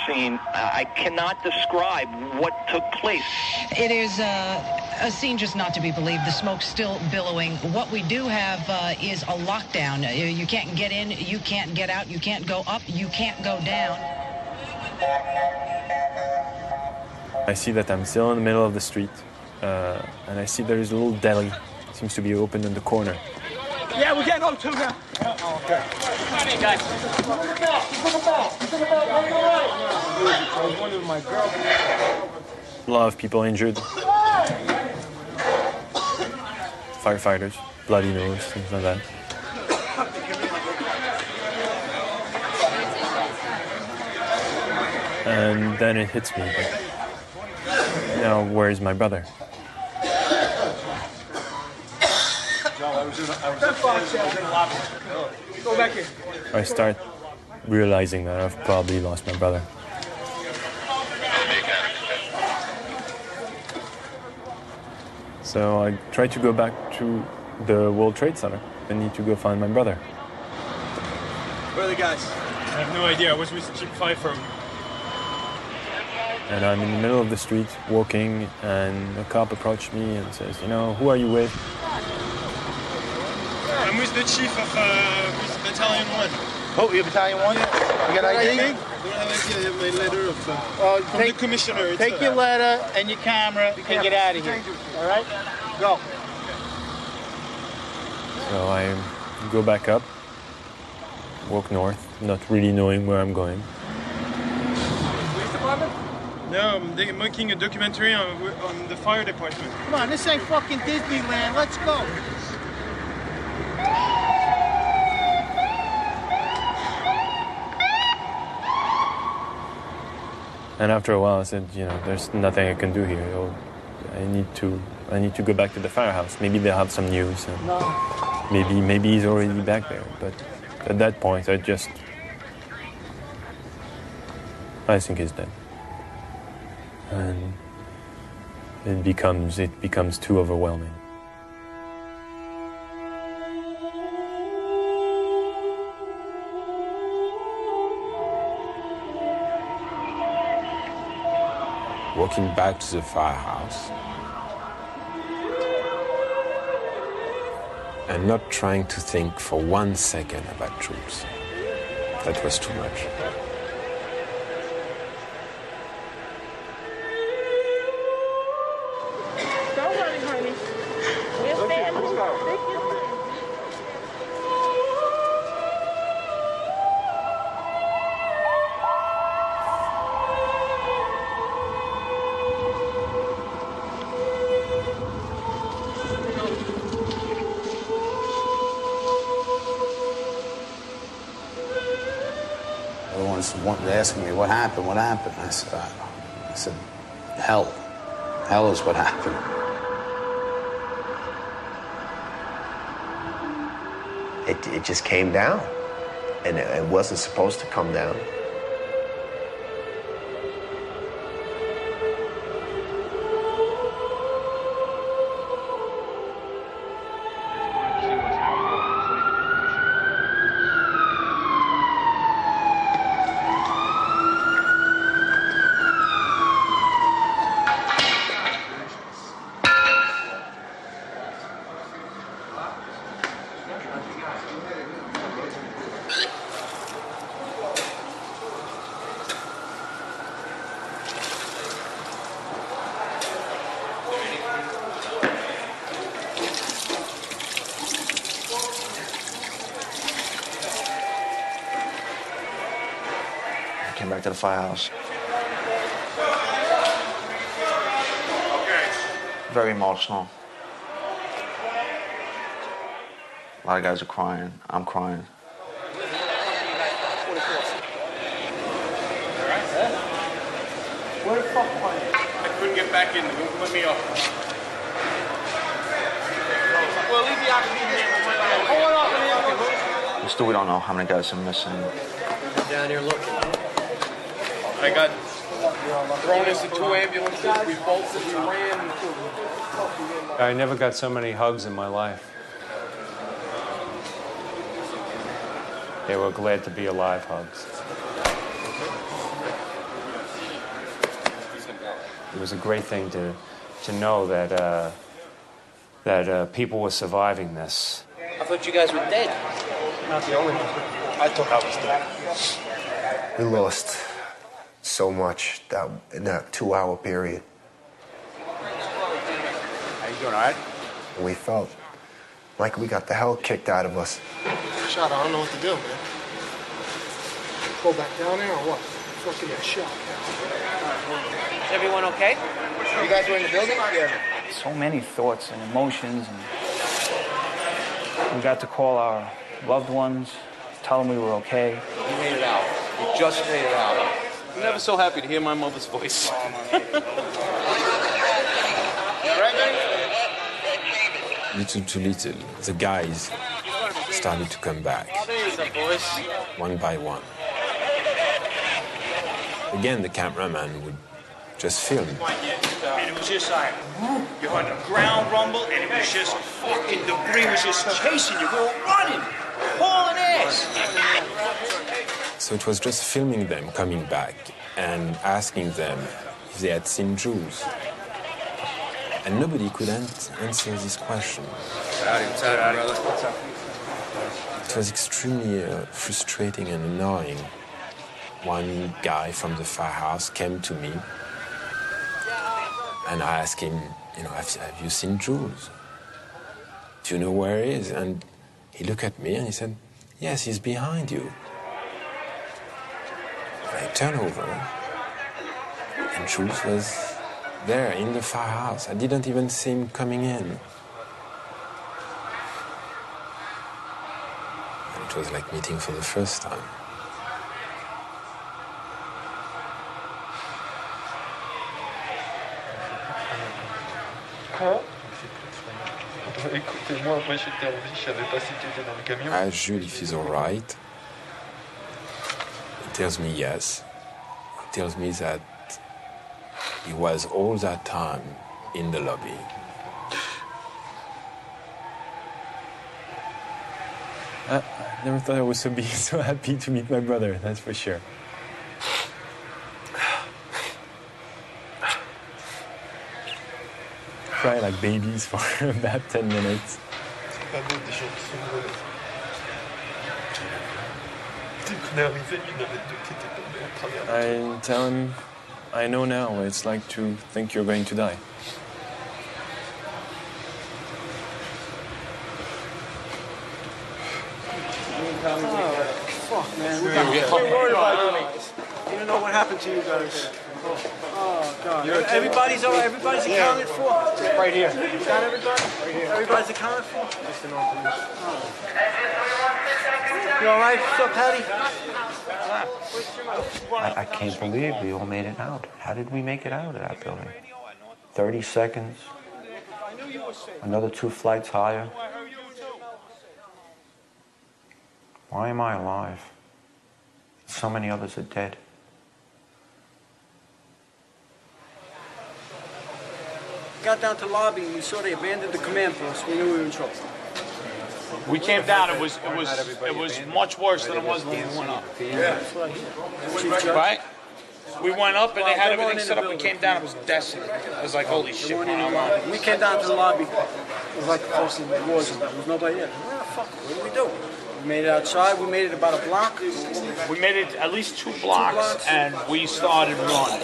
Seen. I cannot describe what took place. It is a scene just not to be believed. The smoke's still billowing. What we do have is a lockdown. You can't get in, you can't get out, you can't go up, you can't go down. I see that I'm still in the middle of the street, and I see there is a little deli. It seems to be open in the corner. Yeah, we can't go too now. Oh, okay. Hey, guys. A lot of people injured. Firefighters, bloody nose, things like that. And then it hits me. Now, where's my brother? Go back here. I start realizing that I've probably lost my brother. So I try to go back to the World Trade Center. I need to go find my brother. Where are the guys? I have no idea. I was with Chief Pfeiffer. And I'm in the middle of the street walking, and a cop approached me and says, you know, who are you with? I'm with the chief of with Battalion 1. Oh, you're Battalion 1? Yeah. You got ID? I don't have ID. I have my letter of, from the commissioner. Take your letter and your camera and get out of here. All right? Go. So I go back up, walk north, not really knowing where I'm going. Police department? No, I'm making a documentary on the fire department. Come on, this ain't fucking Disneyland. Let's go. And after a while, I said, you know, there's nothing I can do here. I need to go back to the firehouse. Maybe they'll have some news. And maybe he's already back there. But at that point, I think he's dead. And it becomes too overwhelming. Walking back to the firehouse and not trying to think for 1 second about troops. That was too much. Don't worry, honey. We'll stand. Everyone's asking me, what happened? What happened? I said, hell. Hell is what happened. It just came down, and it wasn't supposed to come down. Came back to the firehouse. Very emotional. A lot of guys are crying. I'm crying. Where the fuck are you? I couldn't get back in. They won't let me off. Well, leave the opportunity here. Hold on, man. Still, we don't know how many guys are missing. Down here looking. I got thrown into 2 ambulances. We bolted, we ran. I never got so many hugs in my life. They were glad to be alive hugs. It was a great thing to know that people were surviving this. I thought you guys were dead. Not the only one. I thought I was dead. We lost so much in that 2-hour period. How you doing, all right? We felt like we got the hell kicked out of us. Shot, I don't know what to do, man. Go back down there or what? Fucking get shot. Is everyone okay? You guys were in the building? Yeah. So many thoughts and emotions, and we got to call our loved ones, tell them we were okay. You made it out. You just made it out. I'm never so happy to hear my mother's voice. Little to little, the guys started to come back, one by one. Again, the cameraman would just film. And it was just like, you heard the ground rumble, and it was just fucking debris was just chasing you. We were running, hauling ass. So it was just filming them coming back and asking them if they had seen Jews. And nobody could answer this question. What's up, brother? What's up? It was extremely frustrating and annoying. One guy from the firehouse came to me and I asked him, have you seen Jules? Do you know where he is? And he looked at me and he said, yes, he's behind you. And I turned over and Jules was there in the firehouse. I didn't even see him coming in. And it was like meeting for the first time. Écoutez-moi, moi j'étais en vie, je savais pas si tu étais dans le camion. I asked Jules if he's all right. He tells me yes. He tells me that he was all that time in the lobby. I never thought I was be so happy to meet my brother, that's for sure. Cry like babies for about 10 minutes. I tell him, I know now what it's like to think you're going to die. Fuck, man. We're worried about you. You don't know what happened to you guys. Oh, God. Everybody's all right. Everybody's accounted for. Right here. You got everybody? Right here. Everybody's accounted for? You all right? What's up, Patty? I can't believe we all made it out. How did we make it out of that building? 30 seconds. Another 2 flights higher. Why am I alive? So many others are dead. Got down to the lobby and we saw they abandoned the command post. We knew we were in trouble. We came down. It was much worse than it was when we went up. Yeah. Right? We went up and they had everything set up. We came down. It was desolate. It was like, holy shit. We came down to the lobby. It was like close to the war zone. There was nobody there. Where the fuck? What do we do? We made it outside. We made it about a block. We made it at least 2 blocks, and we started running.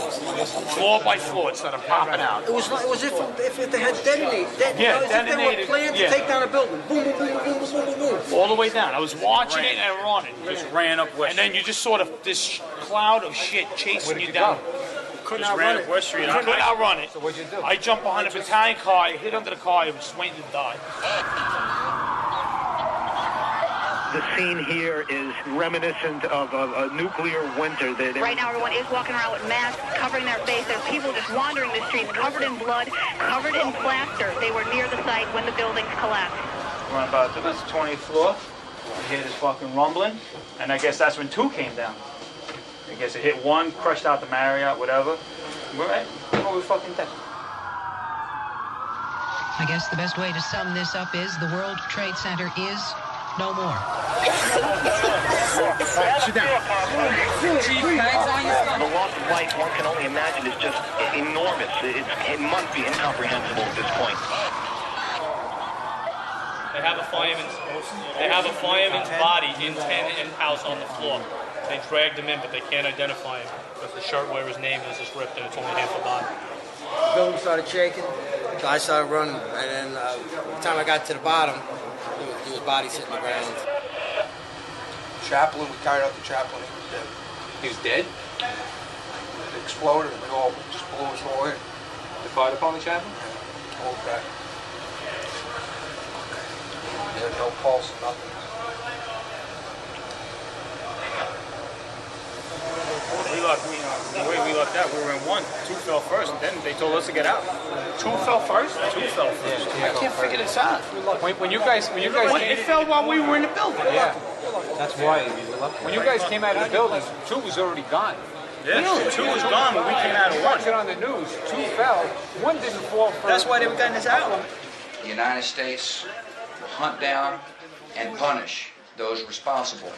Floor by floor, it started popping out. It was if they had detonated. Yeah, if they were planned to take down a building. Boom, boom, boom, boom, boom, boom, boom, boom. All the way down. I was watching it and running. Just ran up West Street. And then you just sort of this cloud of shit chasing you down. Couldn't outrun it. West Street. I couldn't outrun it. So what'd you do? I jumped behind a battalion car. I hit under the car. I was waiting to die. The scene here is reminiscent of a nuclear winter. Right now, everyone is walking around with masks covering their face. There's people just wandering the streets, covered in blood, covered in plaster. They were near the site when the buildings collapsed. We're about to this 20th floor. We hear this fucking rumbling, and I guess that's when 2 came down. I guess it hit 1, crushed out the Marriott, whatever. We're right. We're fucking dead. I guess the best way to sum this up is the World Trade Center is no more. Sit down. The loss of life, one can only imagine, is just enormous. It must be incomprehensible at this point. They have a fireman's body in house on the floor. They dragged him in, but they can't identify him because the shirt where his name is ripped and it's only half a body. The building started shaking. I started running, and then by the time I got to the bottom, there was bodies hitting the ground. Chaplain, we carried out the chaplain. He was dead. It exploded and it all just blew his whole head. They fired upon the chaplain? Whole crack. He had no pulse, nothing. The way we looked out, we were in 1. 2 fell first, and then they told us to get out. 2 fell first? 2 fell first. I can't figure this out. When you guys it fell while we were in the building. Yeah. That's why we were lucky. When you guys came out of the building, 2 was already gone. Yeah, really? 2 was gone when we came out of 1. Watch it on the news. 2 fell. 1 didn't fall first. That's why they were getting us out. The United States will hunt down and punish those responsible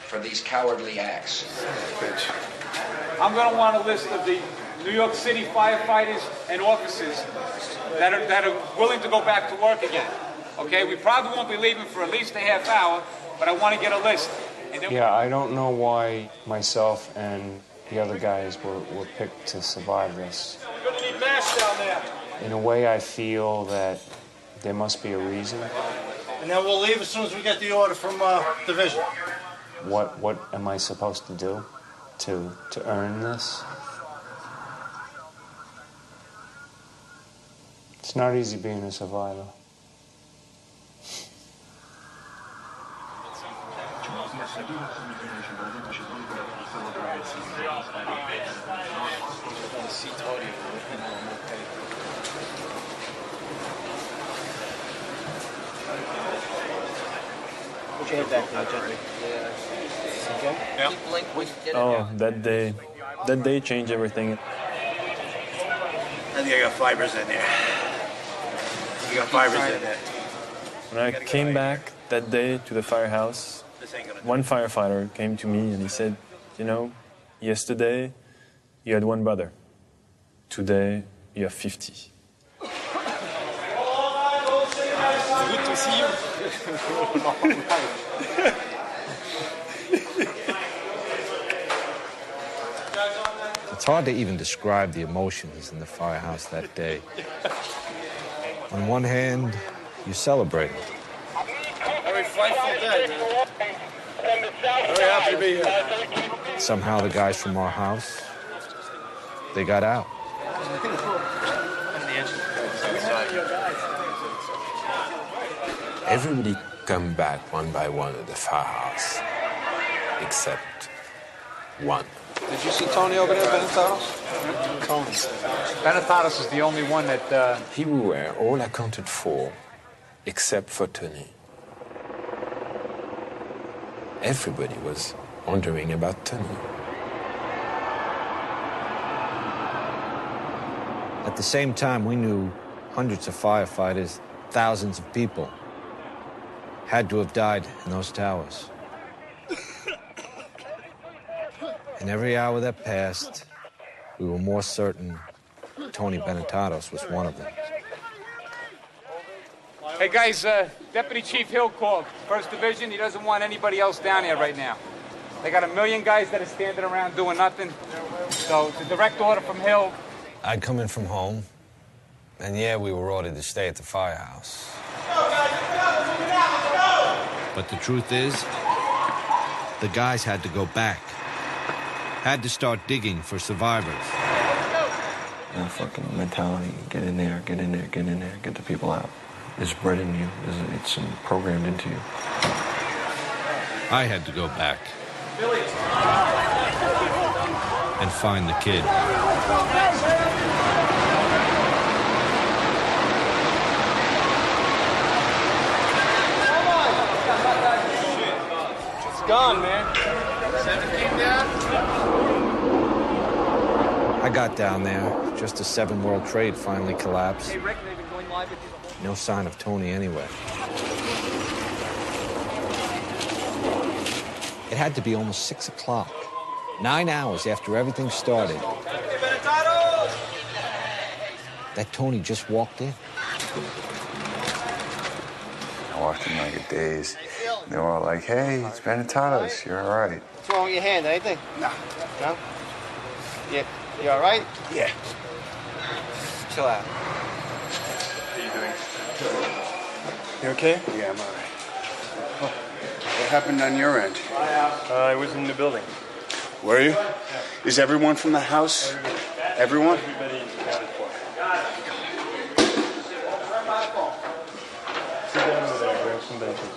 for these cowardly acts. I'm going to want a list of the New York City firefighters and officers that are willing to go back to work again. Okay, we probably won't be leaving for at least a half hour, but I want to get a list. And then Yeah, I don't know why myself and the other guys were picked to survive this. We're going to need masks down there. In a way, I feel that there must be a reason. And then we'll leave as soon as we get the order from division. What am I supposed to do to earn this? It's not easy being a survivor. Put your head back now, gently. Okay? Yeah. Oh, that day changed everything. I think I got fibers in there. You got fibers in there. When I came back that day to the firehouse, one firefighter came to me and he said, you know, yesterday you had one brother. Today you have 50. Good to see you. It's hard to even describe the emotions in the firehouse that day. On one hand, you celebrate. Very frightful day, man. Very happy to be here. Somehow the guys from our house, they got out. Everybody come back one by one at the firehouse, except one. Did you see Tony over there, Benetatos? Tony. Benetatos is the only one that... Here we were, all accounted for, except for Tony. Everybody was wondering about Tony. At the same time, we knew hundreds of firefighters, thousands of people had to have died in those towers. And every hour that passed, we were more certain Tony Benetatos was one of them. Hey guys, Deputy Chief Hill called. 1st Division, he doesn't want anybody else down here right now. They got 1 million guys that are standing around doing nothing. So it's a direct order from Hill. I'd come in from home, and yeah, we were ordered to stay at the firehouse. But the truth is, the guys had to go back. Had to start digging for survivors. That fucking mentality, get in there, get in there, get in there, get the people out. It's bred in you, it's programmed into you. I had to go back and find the kid. It's gone, man. 17 down? I got down there just as 7 World Trade finally collapsed. Hey Rick, they've been going live with you. No sign of Tony anywhere. It had to be almost 6 o'clock. 9 hours after everything started. That Tony just walked in. I watched him like a daze. They were all like, hey, it's Benetatos, you're all right. What's wrong with your hand? Anything? No. No? Yeah. You all right? Yeah. Chill out. How you doing? You okay? Yeah, I'm all right. What happened on your end? I was in the building. Were you? Is everyone from the house? Everyone? Everybody accounted for. Sit down over there, grab some benches.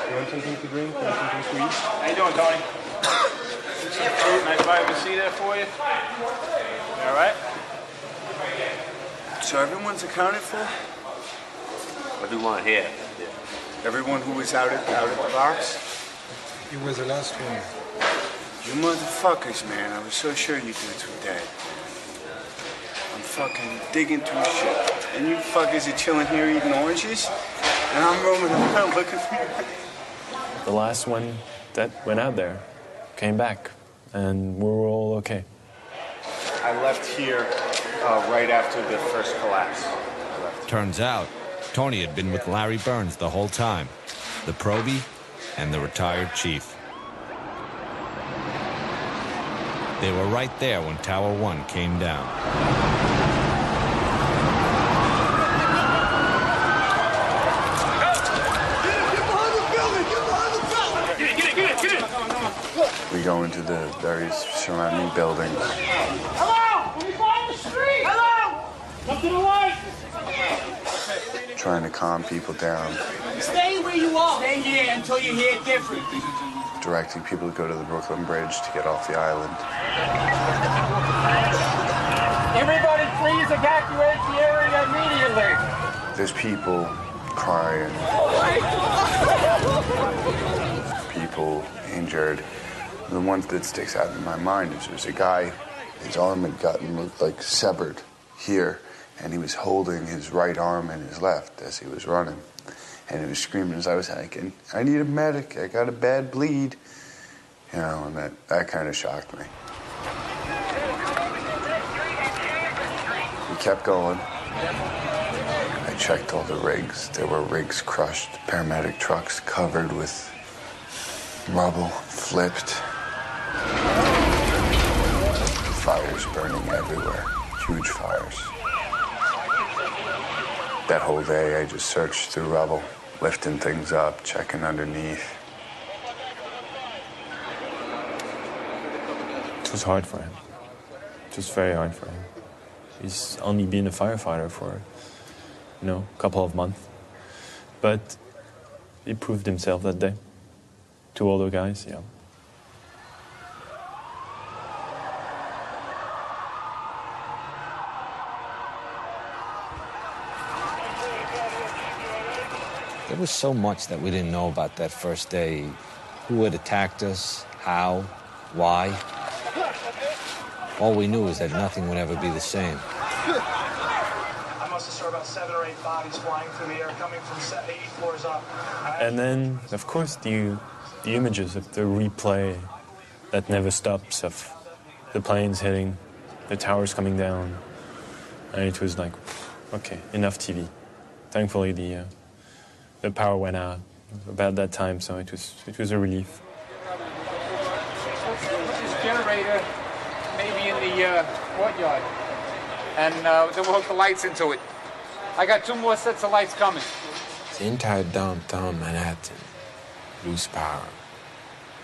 You want something to drink? Want something to eat? How you doing, Tony? Nice vitamin C there for you. All right? So everyone's accounted for? What do you want here? Everyone who was out at the box? You were the last one. You motherfuckers, man. I was so sure you dudes were dead. I'm fucking digging through shit. And you fuckers are chilling here eating oranges? And I'm roaming around looking for you. The last one that went out there came back, and we were all okay. I left here right after the first collapse. Turns out, Tony had been with Larry Burns the whole time, the probie and the retired chief. They were right there when Tower 1 came down. We go into the various surrounding buildings. Hello! Let me find the street! Hello! Come to the light! Trying to calm people down. Stay where you are! Stay here until you hear different. Directing people to go to the Brooklyn Bridge to get off the island. Everybody please evacuate the area immediately! There's people crying. People injured. The one that sticks out in my mind is there's a guy, his arm had gotten like severed here, and he was holding his right arm in his left as he was running. And he was screaming as I was hiking, I need a medic, I got a bad bleed. You know, and that kind of shocked me. We kept going. I checked all the rigs. There were rigs crushed, paramedic trucks covered with rubble, flipped. Fires burning everywhere, huge fires. That whole day I just searched through rubble, lifting things up, checking underneath. It was hard for him. It was very hard for him. He's only been a firefighter for, a couple of months. But he proved himself that day to all the guys, yeah. There was so much that we didn't know about that first day. Who had attacked us, how, why. All we knew is that nothing would ever be the same. I must have saw about 7 or 8 bodies flying through the air coming from 8 floors up. And then, of course, the images of the replay that never stops of the planes hitting, the towers coming down. And it was like, okay, enough TV. Thankfully, the power went out about that time, so it was a relief. This generator maybe in the courtyard, and then we'll hook the lights into it. I got 2 more sets of lights coming. The entire downtown Manhattan lose power.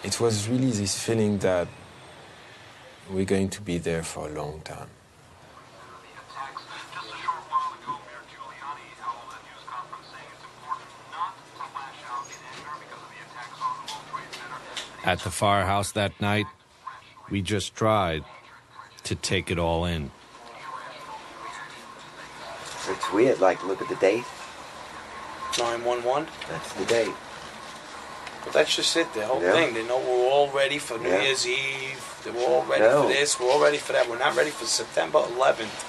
It was really this feeling that we're going to be there for a long time. At the firehouse that night, we just tried to take it all in. It's weird, like, look at the date. 9/11. That's the date. But that's just it, the whole thing. They know we're all ready for New Year's Eve. They were all ready for this. We're all ready for that. We're not ready for September 11th.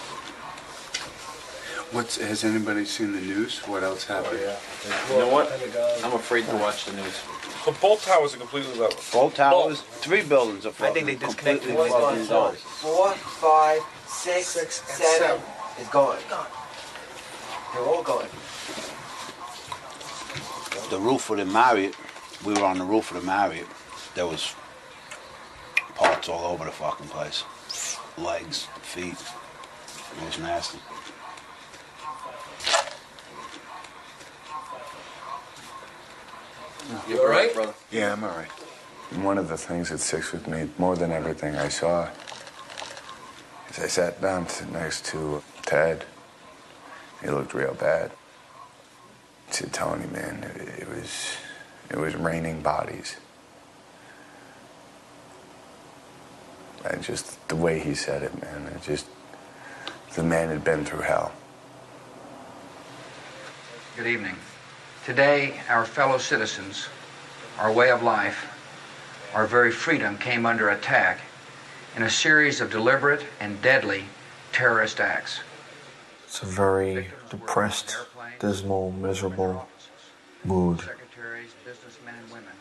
Has anybody seen the news? What else happened? You know what? I'm afraid to watch the news. So both towers are completely level. Both towers, 3 buildings are fucking completely fucking gone. 4, 5, 6, 7 is gone. They're all gone. The roof of the Marriott, we were on the roof of the Marriott. There was parts all over the fucking place. Legs, feet. It was nasty. You all right, brother? Yeah, I'm all right. And one of the things that sticks with me more than everything I saw is I sat down next to Ted. He looked real bad. I said, Tony, man, it was raining bodies. And just the way he said it, man, the man had been through hell. Good evening. Today, our fellow citizens, our way of life, our very freedom came under attack in a series of deliberate and deadly terrorist acts. It's a very depressed, dismal, miserable mood. Secretaries, businessmen and women,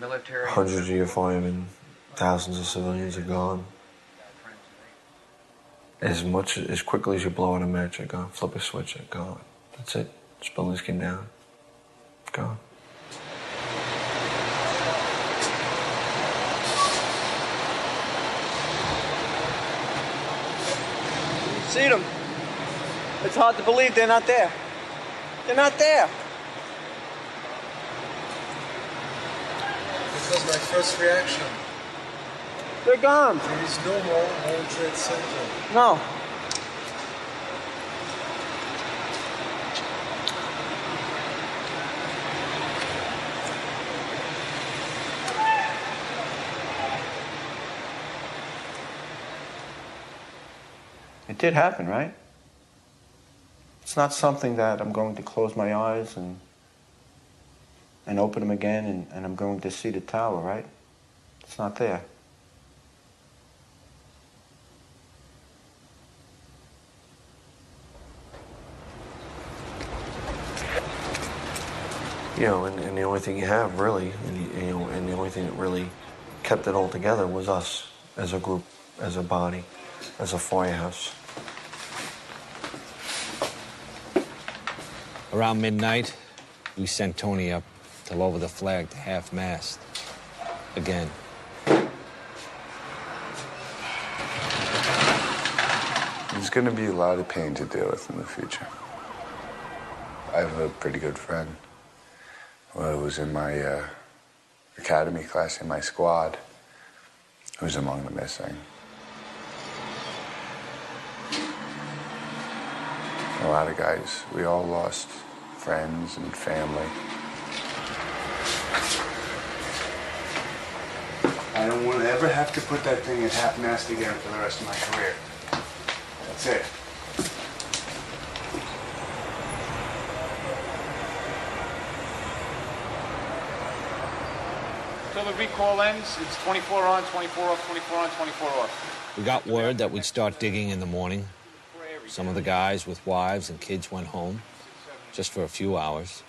military... Hundreds of your firemen, thousands of civilians are gone. As quickly as you blow out a match, they're gone. Flip a switch, they're gone. That's it. This buildings came down. Gone. See them. It's hard to believe they're not there. They're not there. This was my first reaction. They're gone. There is no more World Trade Center. No. It did happen, right? It's not something that I'm going to close my eyes and open them again and I'm going to see the tower, right? It's not there. You know, and the only thing you have really, and the only thing that really kept it all together was us as a group, as a body, as a firehouse. Around midnight, we sent Tony up to lower the flag to half-mast again. There's going to be a lot of pain to deal with in the future. I have a pretty good friend who was in my academy class in my squad, who's among the missing. A lot of guys, we all lost friends and family. I don't want to ever have to put that thing at half-mast again for the rest of my career. That's it. Until the recall ends, it's 24 on, 24 off, 24 on, 24 off. We got word that we'd start digging in the morning. Some of the guys with wives and kids went home, just for a few hours.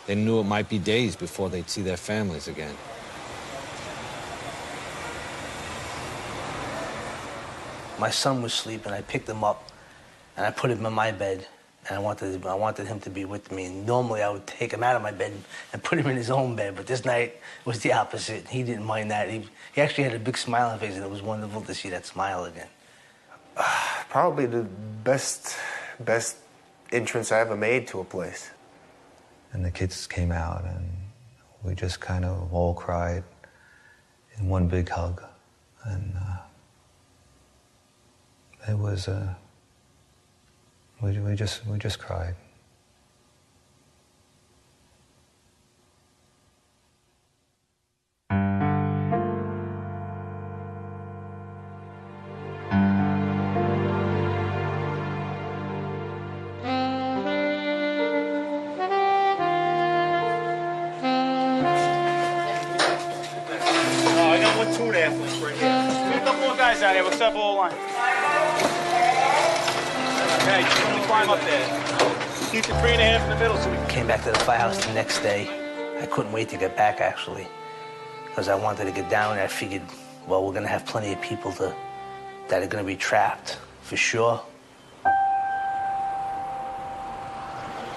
They knew it might be days before they'd see their families again. My son was sleeping. I picked him up, and I put him in my bed, and I wanted him to be with me. And normally I would take him out of my bed and put him in his own bed, but this night was the opposite. He didn't mind that. He actually had a big smile on his face, and it was wonderful to see that smile again. Probably the best entrance I ever made to a place. And the kids came out, and we just kind of all cried in one big hug. And it was, we just cried. Out here, we'll step all line. Okay, just let me climb up there. Keep the 3.5 in the middle so we Came back to the firehouse the next day. I couldn't wait to get back, actually, because I wanted to get down there. I figured, well, we're going to have plenty of people that are going to be trapped, for sure.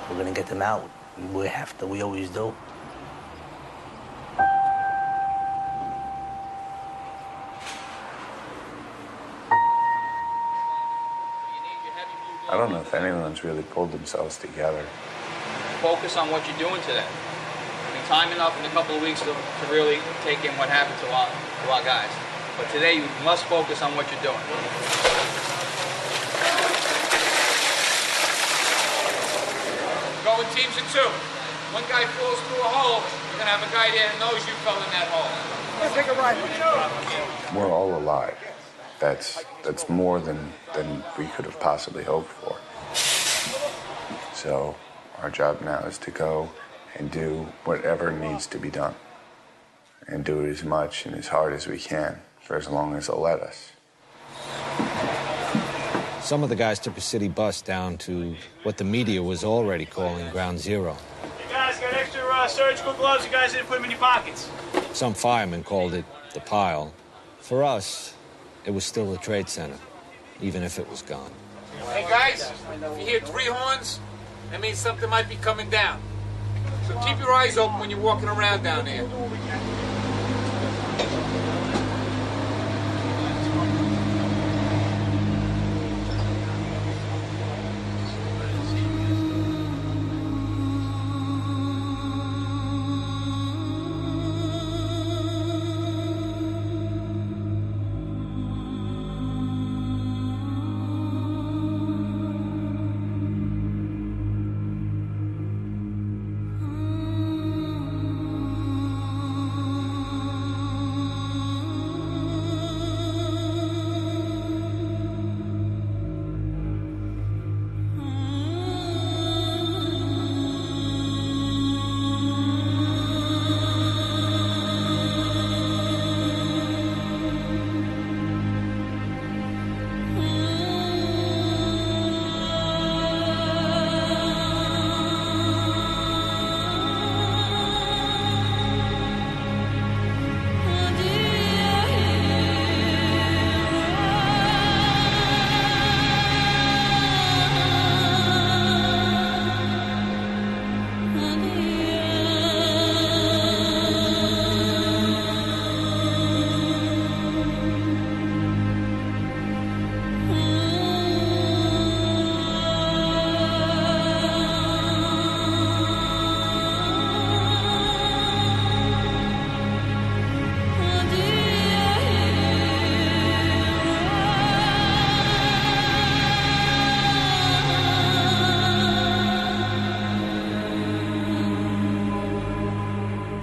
We're going to get them out. We always do. I don't know if anyone's really pulled themselves together. Focus on what you're doing today. I mean, time enough in a couple of weeks to really take in what happened to our guys. But today, you must focus on what you're doing. go in teams of two. One guy falls through a hole, you're gonna have a guy there that knows you fell in that hole. Let's take a ride. We're all alive. That's more than we could have possibly hoped for. So our job now is to go and do whatever needs to be done. And do it as much and as hard as we can for as long as they'll let us. Some of the guys took a city bus down to what the media was already calling Ground Zero. Hey guys, got extra surgical gloves. You guys didn't put them in your pockets. Some firemen called it the pile. For us, it was still the trade center, even if it was gone. Hey guys, if you hear 3 horns, that means something might be coming down. So keep your eyes open when you're walking around down there.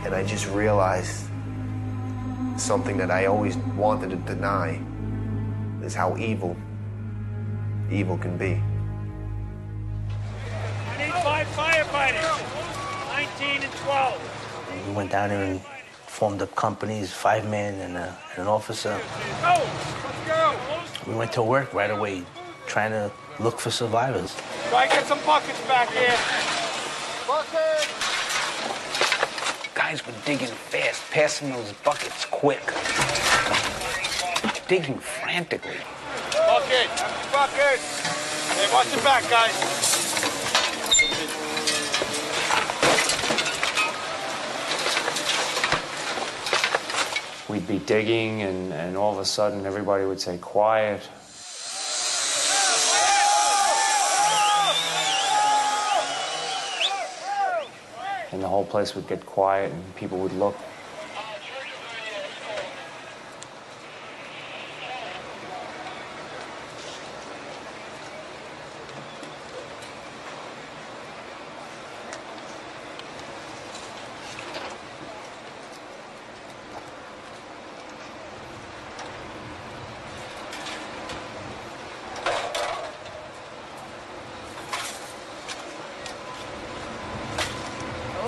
And I just realized something that I always wanted to deny, is how evil can be. I need 5 firefighters, 19 and 12. We went down there and formed up companies, 5-man and an officer. Go, let's go. We went to work right away, trying to look for survivors. Try and get some buckets back here. Buckets! Guys were digging fast, passing those buckets quick. Digging frantically. Bucket! Bucket! Hey, watch your back, guys. We'd be digging, and all of a sudden everybody would say, quiet. And the whole place would get quiet, and people would look.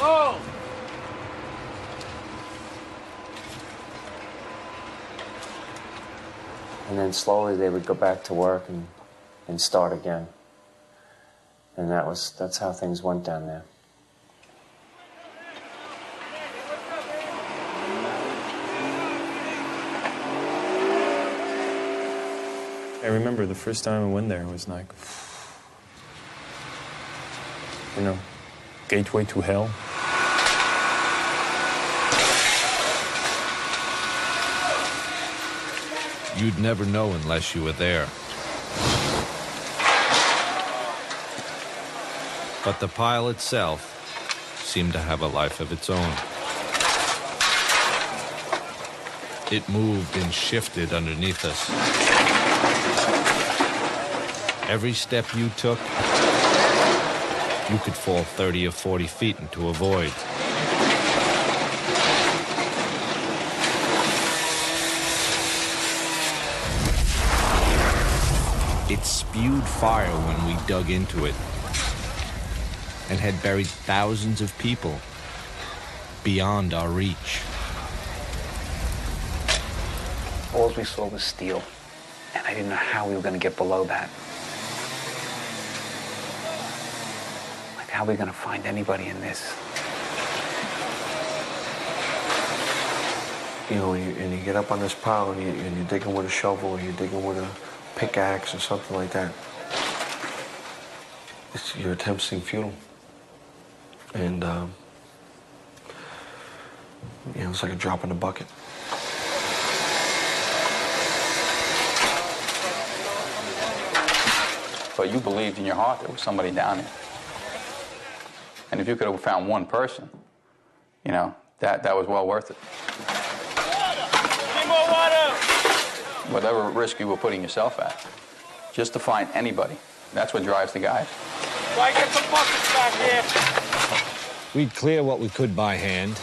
Hello? And then slowly they would go back to work and start again. And that's how things went down there. I remember the first time I went there, it was like, you know, gateway to hell. You'd never know unless you were there. But the pile itself seemed to have a life of its own. It moved and shifted underneath us. Every step you took, you could fall 30 or 40 feet into a void. It spewed fire when we dug into it and had buried thousands of people beyond our reach. All we saw was steel, and I didn't know how we were going to get below that. Like, how are we going to find anybody in this? you know, and you get up on this pile and you're digging with a shovel or you're digging with a pickaxe or something like that. Your attempts seem futile. And, you know, it's like a drop in the bucket. But you believed in your heart there was somebody down there. And if you could have found one person, you know, that was well worth it. Need more water! Whatever risk you were putting yourself at, just to find anybody, that's what drives the guys. So I get some buckets back here. We'd clear what we could by hand.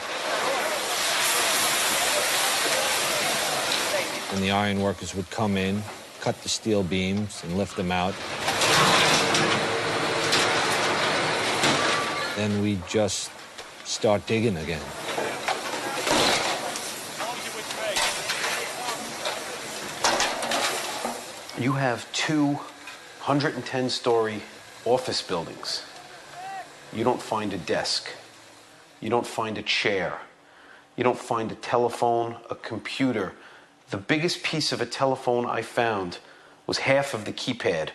And the iron workers would come in, cut the steel beams, and lift them out. Then we'd just start digging again. You have 2 110-story office buildings. You don't find a desk. You don't find a chair. You don't find a telephone, a computer. The biggest piece of a telephone I found was half of the keypad,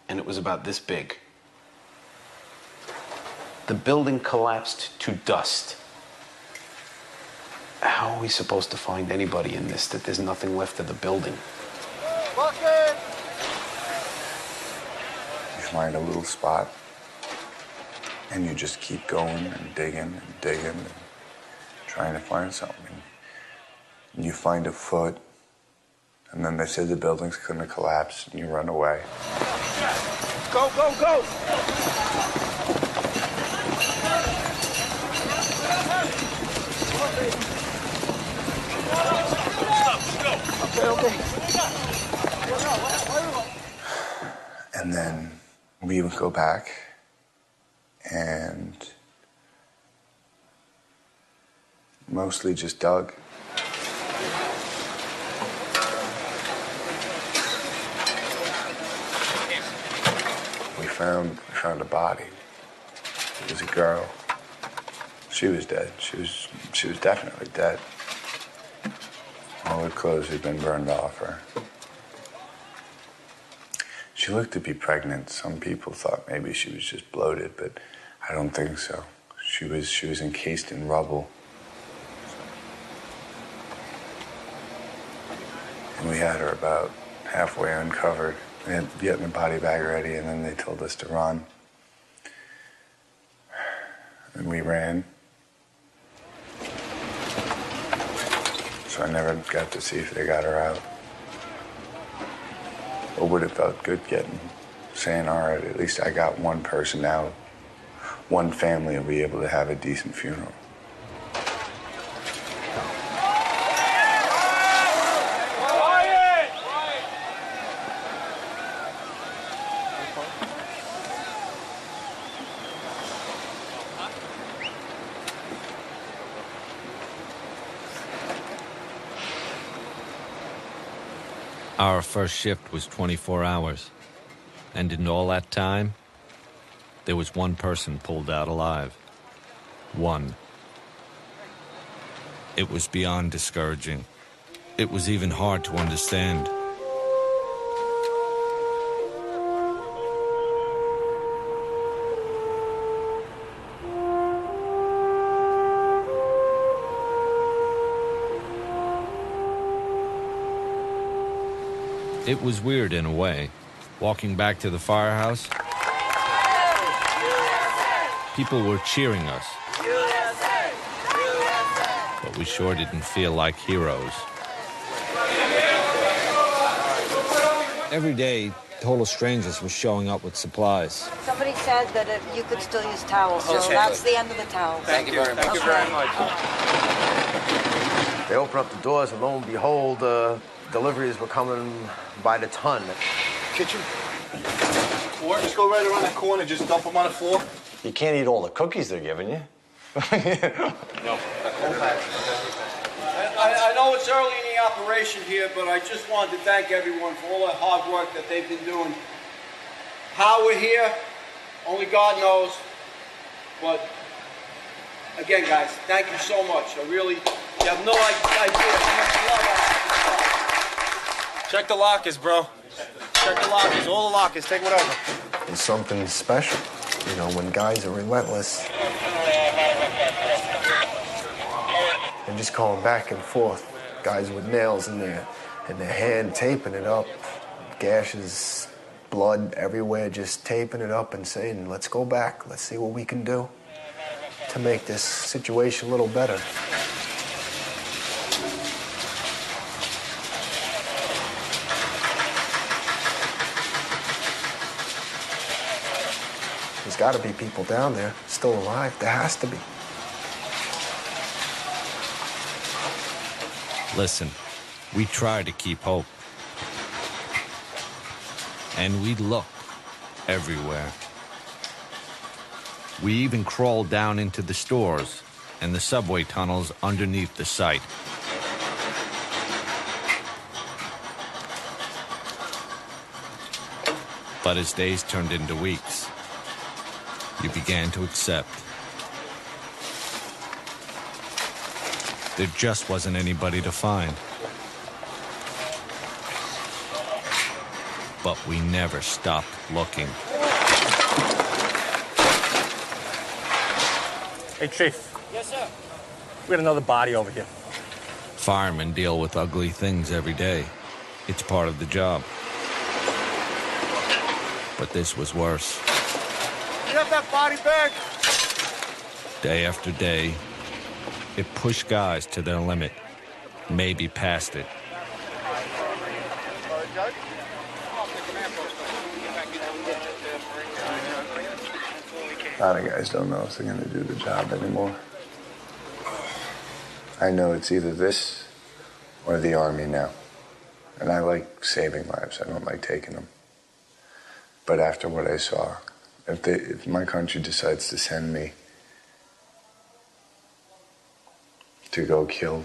and it was about this big. The building collapsed to dust. How are we supposed to find anybody in this, that there's nothing left of the building? Bucket! You find a little spot, and you just keep going and digging and trying to find something. And you find a foot, and then they said the building's gonna collapse, and you run away. Go, go, go! Okay. And then we would go back and mostly just dug. We found a body. It was a girl. She was dead. She was definitely dead. All her clothes had been burned off her. She looked to be pregnant. Some people thought maybe she was just bloated, but I don't think so. She was encased in rubble. And we had her about halfway uncovered. We had getting the body bag ready, and then they told us to run. And we ran. So I never got to see if they got her out. It would have felt good saying, all right, at least I got one person out. One family will be able to have a decent funeral. Our first shift was 24 hours. And in all that time, there was one person pulled out alive. One. It was beyond discouraging. It was even hard to understand. It was weird in a way. Walking back to the firehouse, people were cheering us. But we sure didn't feel like heroes. Every day, total strangers were showing up with supplies. Somebody said that you could still use towels, so Yes, that's the end of the towels. Thank you very much. Thank you very much. They opened up the doors, and lo and behold, deliveries were coming by the ton. Kitchen. Or just go right around that corner, just dump them on the floor. You can't eat all the cookies they're giving you. No. I know it's early in the operation here, but I just wanted to thank everyone for all the hard work that they've been doing. How we're here, only God knows. But again, guys, thank you so much. I really You have no idea how much love I Check the lockers, bro. Check the lockers, all the lockers, take whatever. It's something special, you know, when guys are relentless and just going back and forth. Guys with nails in their hand, taping it up, gashes, blood everywhere, just taping it up and saying, let's go back, let's see what we can do to make this situation a little better. There's got to be people down there still alive. There has to be. Listen, we try to keep hope. And we look everywhere. We even crawled down into the stores and the subway tunnels underneath the site. But as days turned into weeks, you began to accept. There just wasn't anybody to find. But we never stopped looking. Hey, Chief. Yes, sir. We got another body over here. Firemen deal with ugly things every day. It's part of the job. But this was worse. You have that body back? Day after day, it pushed guys to their limit, maybe past it. A lot of guys don't know if they're going to do the job anymore. I know it's either this or the Army now. And I like saving lives. I don't like taking them. But after what I saw, if my country decides to send me to go kill,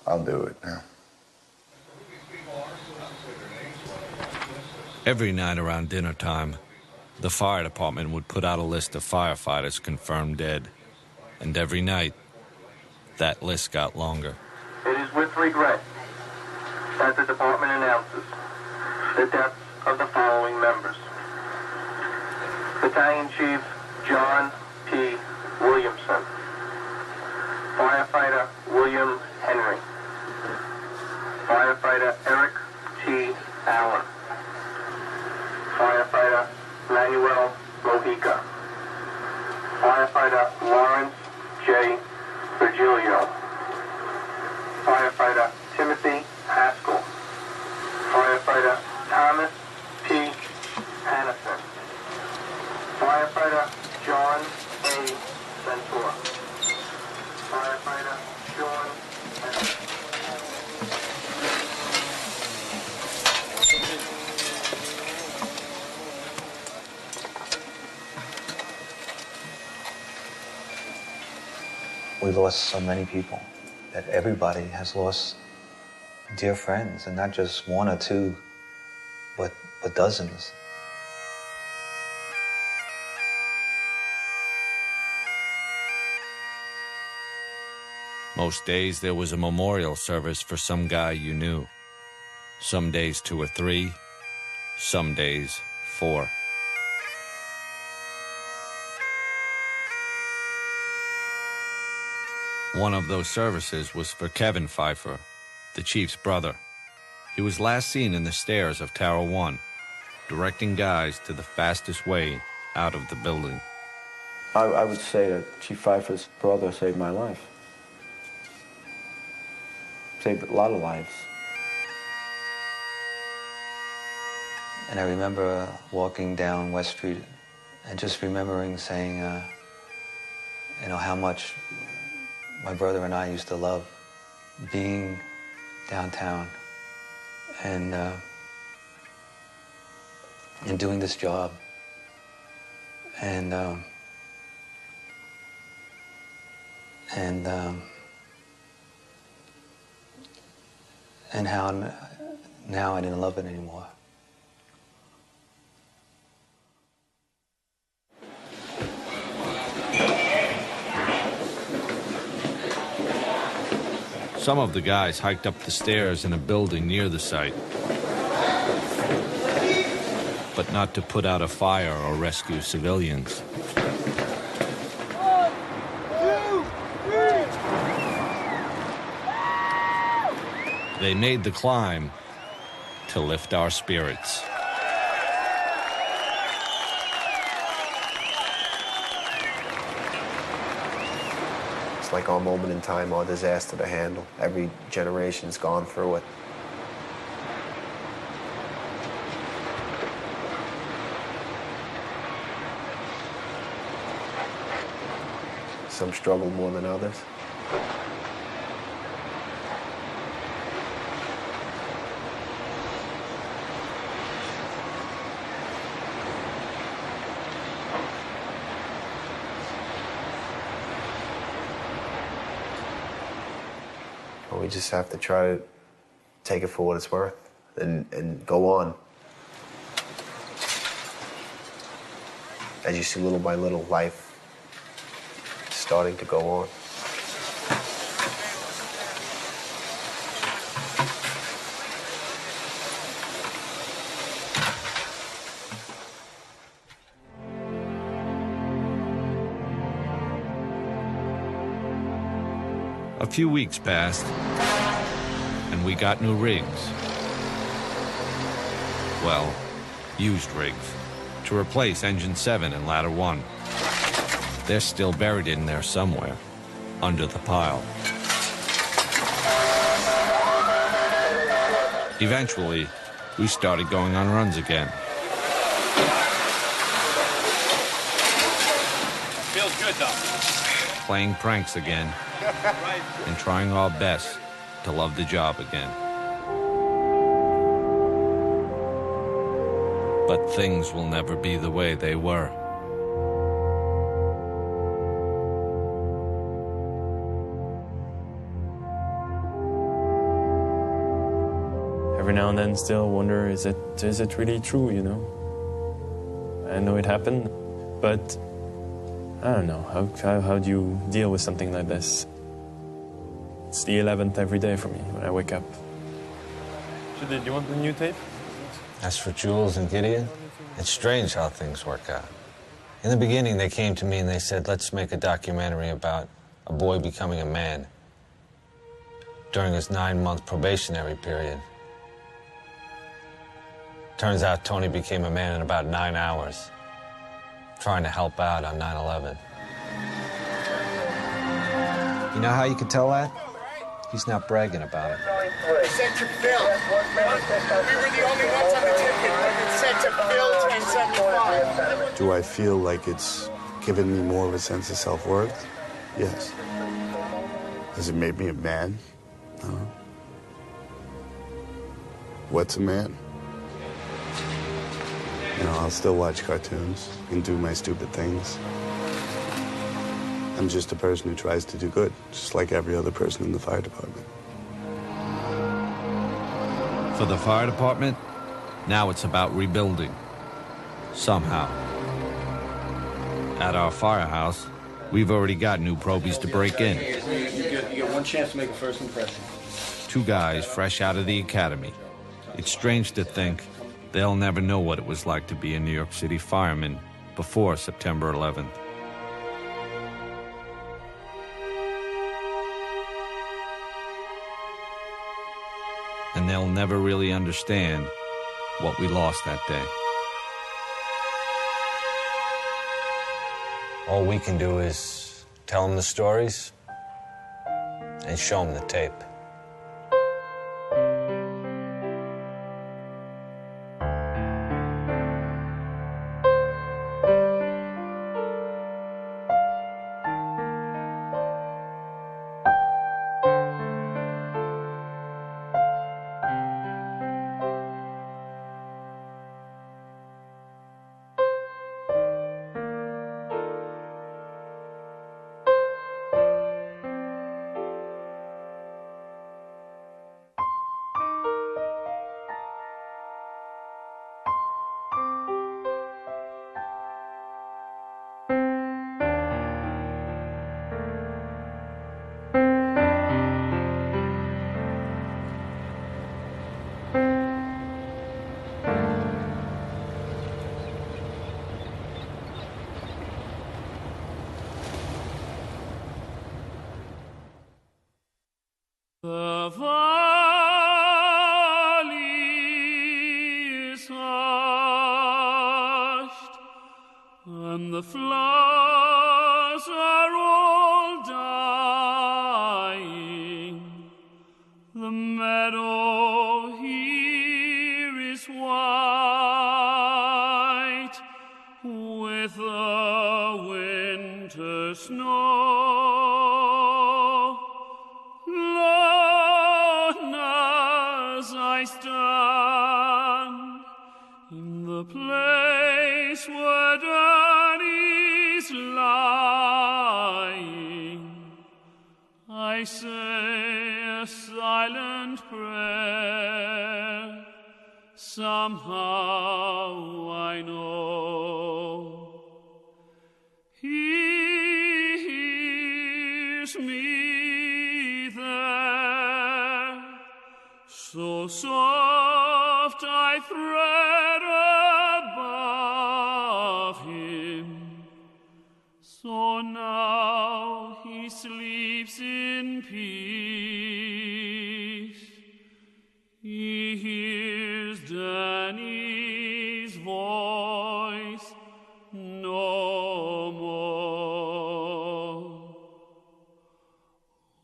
I'll do it now. Every night around dinner time, the fire department would put out a list of firefighters confirmed dead. And every night, that list got longer. It is with regret that the department announces the deaths of the following members. Battalion Chief John P. Williamson. Firefighter William Henry. Firefighter Eric T. Allen. Firefighter Manuel Mojica. Firefighter Lawrence J. Virgilio. Firefighter Timothy Haskell. Firefighter Thomas P. Hannison. Firefighter John A. Ventura. Firefighter Sean Henry. We lost so many people that everybody has lost dear friends, and not just one or two, but dozens. Most days there was a memorial service for some guy you knew. Some days 2 or 3, some days 4. One of those services was for Kevin Pfeiffer, the chief's brother. He was last seen in the stairs of Tower 1, directing guys to the fastest way out of the building. I would say that Chief Pfeiffer's brother saved my life. Saved a lot of lives. And I remember walking down West Street and just remembering saying, how much my brother and I used to love being downtown and doing this job. And how now I didn't love it anymore. Some of the guys hiked up the stairs in a building near the site, but not to put out a fire or rescue civilians. They made the climb to lift our spirits. It's like our moment in time, our disaster to handle. Every generation's gone through it. Some struggle more than others. We just have to try to take it for what it's worth and go on. As you see, little by little, life starting to go on. A few weeks passed, and we got new rigs. Well, used rigs, to replace Engine 7 and Ladder 1. They're still buried in there somewhere, under the pile. Eventually, we started going on runs again. Feels good, though. Playing pranks again, and trying our best to love the job again. But things will never be the way they were. Every now and then still wonder, is it really true, you know? I know it happened, but I don't know. How do you deal with something like this? It's the 11th every day for me when I wake up. So do you want the new tape? As for Jules and Gideon, it's strange how things work out. In the beginning, they came to me and they said, let's make a documentary about a boy becoming a man during his 9-month probationary period. Turns out Tony became a man in about 9 hours, trying to help out on 9/11. You know how you can tell that? He's not bragging about it. It said to Phil. We were the only ones on the ticket. It said to Phil 1075. Do I feel like it's given me more of a sense of self-worth? Yes. Has it made me a man? No. What's a man? You know, I'll still watch cartoons and do my stupid things. I'm just a person who tries to do good, just like every other person in the fire department. For the fire department, now it's about rebuilding. Somehow. At our firehouse, we've already got new probies to break in. You get one chance to make a first impression. 2 guys fresh out of the academy. It's strange to think they'll never know what it was like to be a New York City fireman before September 11th. And they'll never really understand what we lost that day. All we can do is tell them the stories and show them the tape. The valley is hushed, and the flowers are all dying. The meadow here is white with the winter snow. Lone as I stand in the place where Danny's lying, I say a silent prayer. Somehow I know He hears me there. So soft I thread above him, so now he sleeps in peace. He hears Danny's voice no more.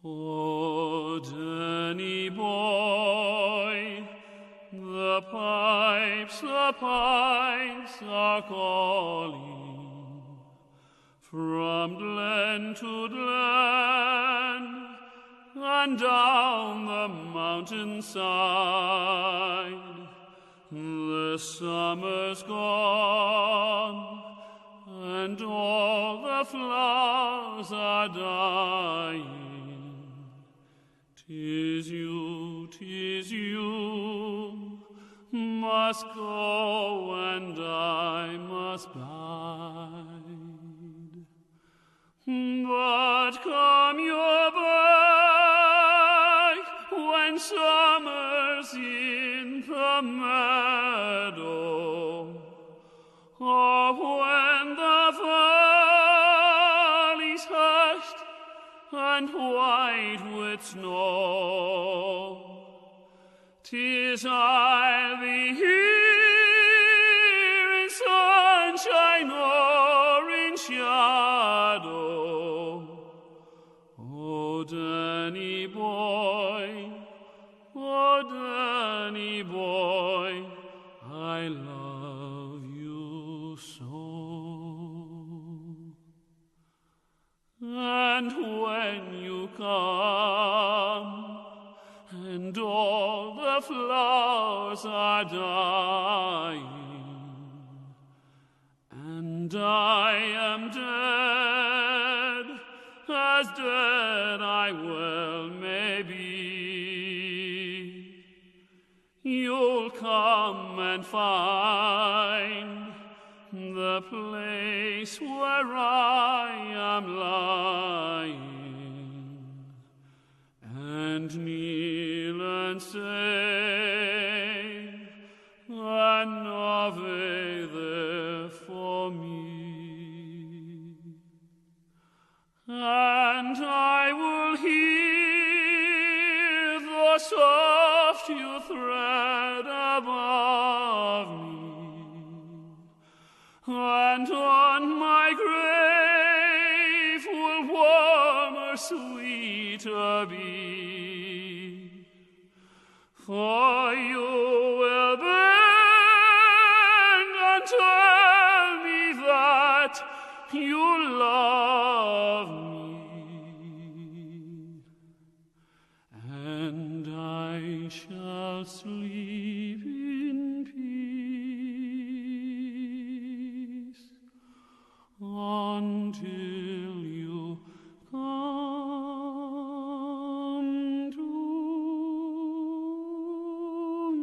Oh, Danny boy, the pipes are calling from glen to glen and down the mountainside. The summer's gone and all the flowers are dying. 'Tis you must go and I must bide. But come you're back when summer's in the meadow, or when the valley's hushed and white with snow. 'Tis I'll be here in sunshine or in shadow. Oh, Danny boy, I love you so. And when you come, and all the flowers are dying, and I am dead, as dead I well may be, you'll come and find the place where I am lying, and kneel and say an Ave there for me, and I will hear the soft you thread above me, and on my grave will warmer, sweeter be, for you will bend and tell me that you love me, and I shall sleep in peace until you come to me.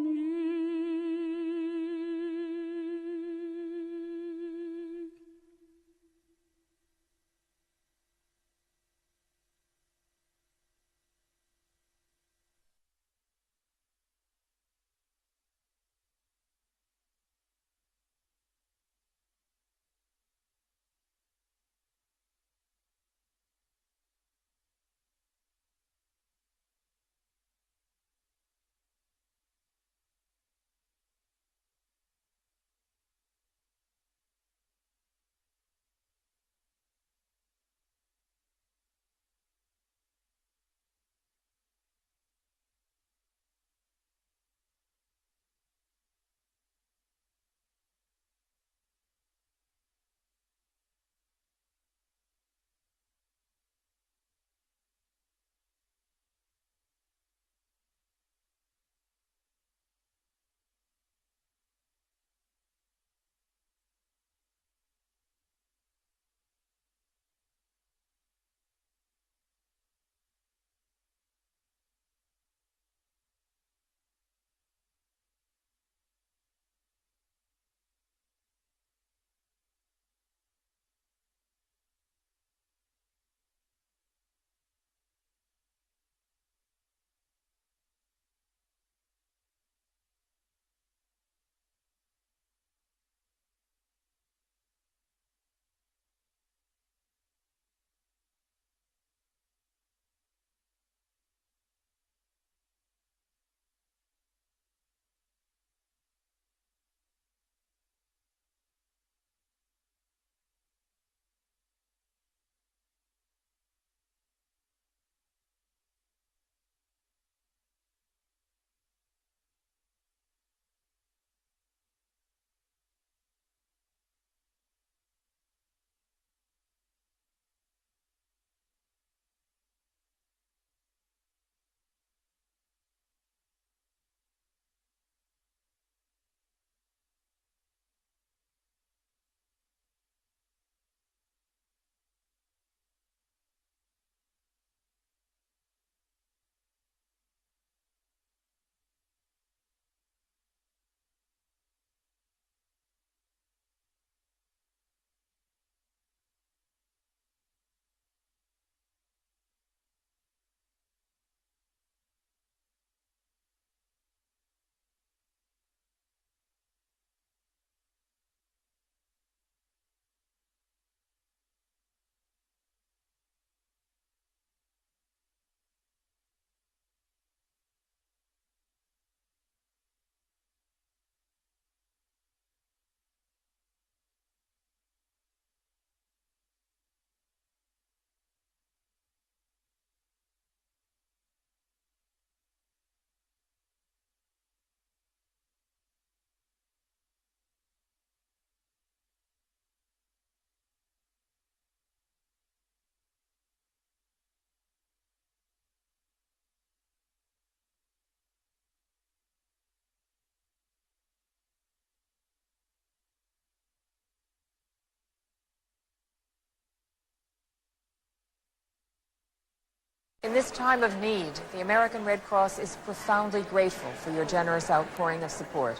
In this time of need, the American Red Cross is profoundly grateful for your generous outpouring of support.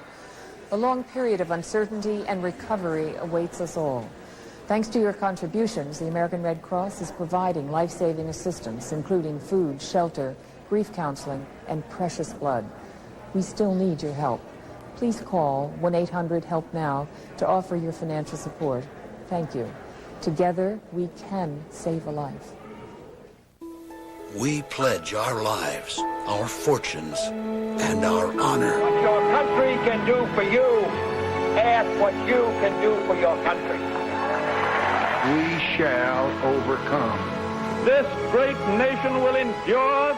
A long period of uncertainty and recovery awaits us all. Thanks to your contributions, the American Red Cross is providing life-saving assistance, including food, shelter, grief counseling, and precious blood. We still need your help. Please call 1-800-HELP-NOW to offer your financial support. Thank you. Together, we can save a life. We pledge our lives, our fortunes, and our honor. What your country can do for you, ask what you can do for your country. We shall overcome. This great nation will endure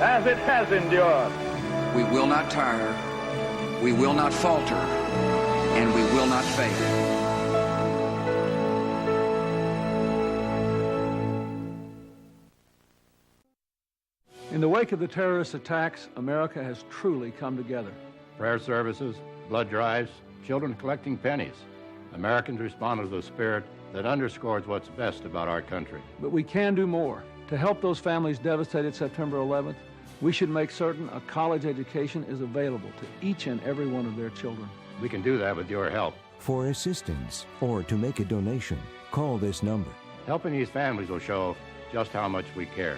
as it has endured. We will not tire, we will not falter, and we will not fail. In the wake of the terrorist attacks, America has truly come together. Prayer services, blood drives, children collecting pennies. Americans responded with a spirit that underscores what's best about our country. But we can do more. To help those families devastated September 11th, we should make certain a college education is available to each and every one of their children. We can do that with your help. For assistance or to make a donation, call this number. Helping these families will show just how much we care.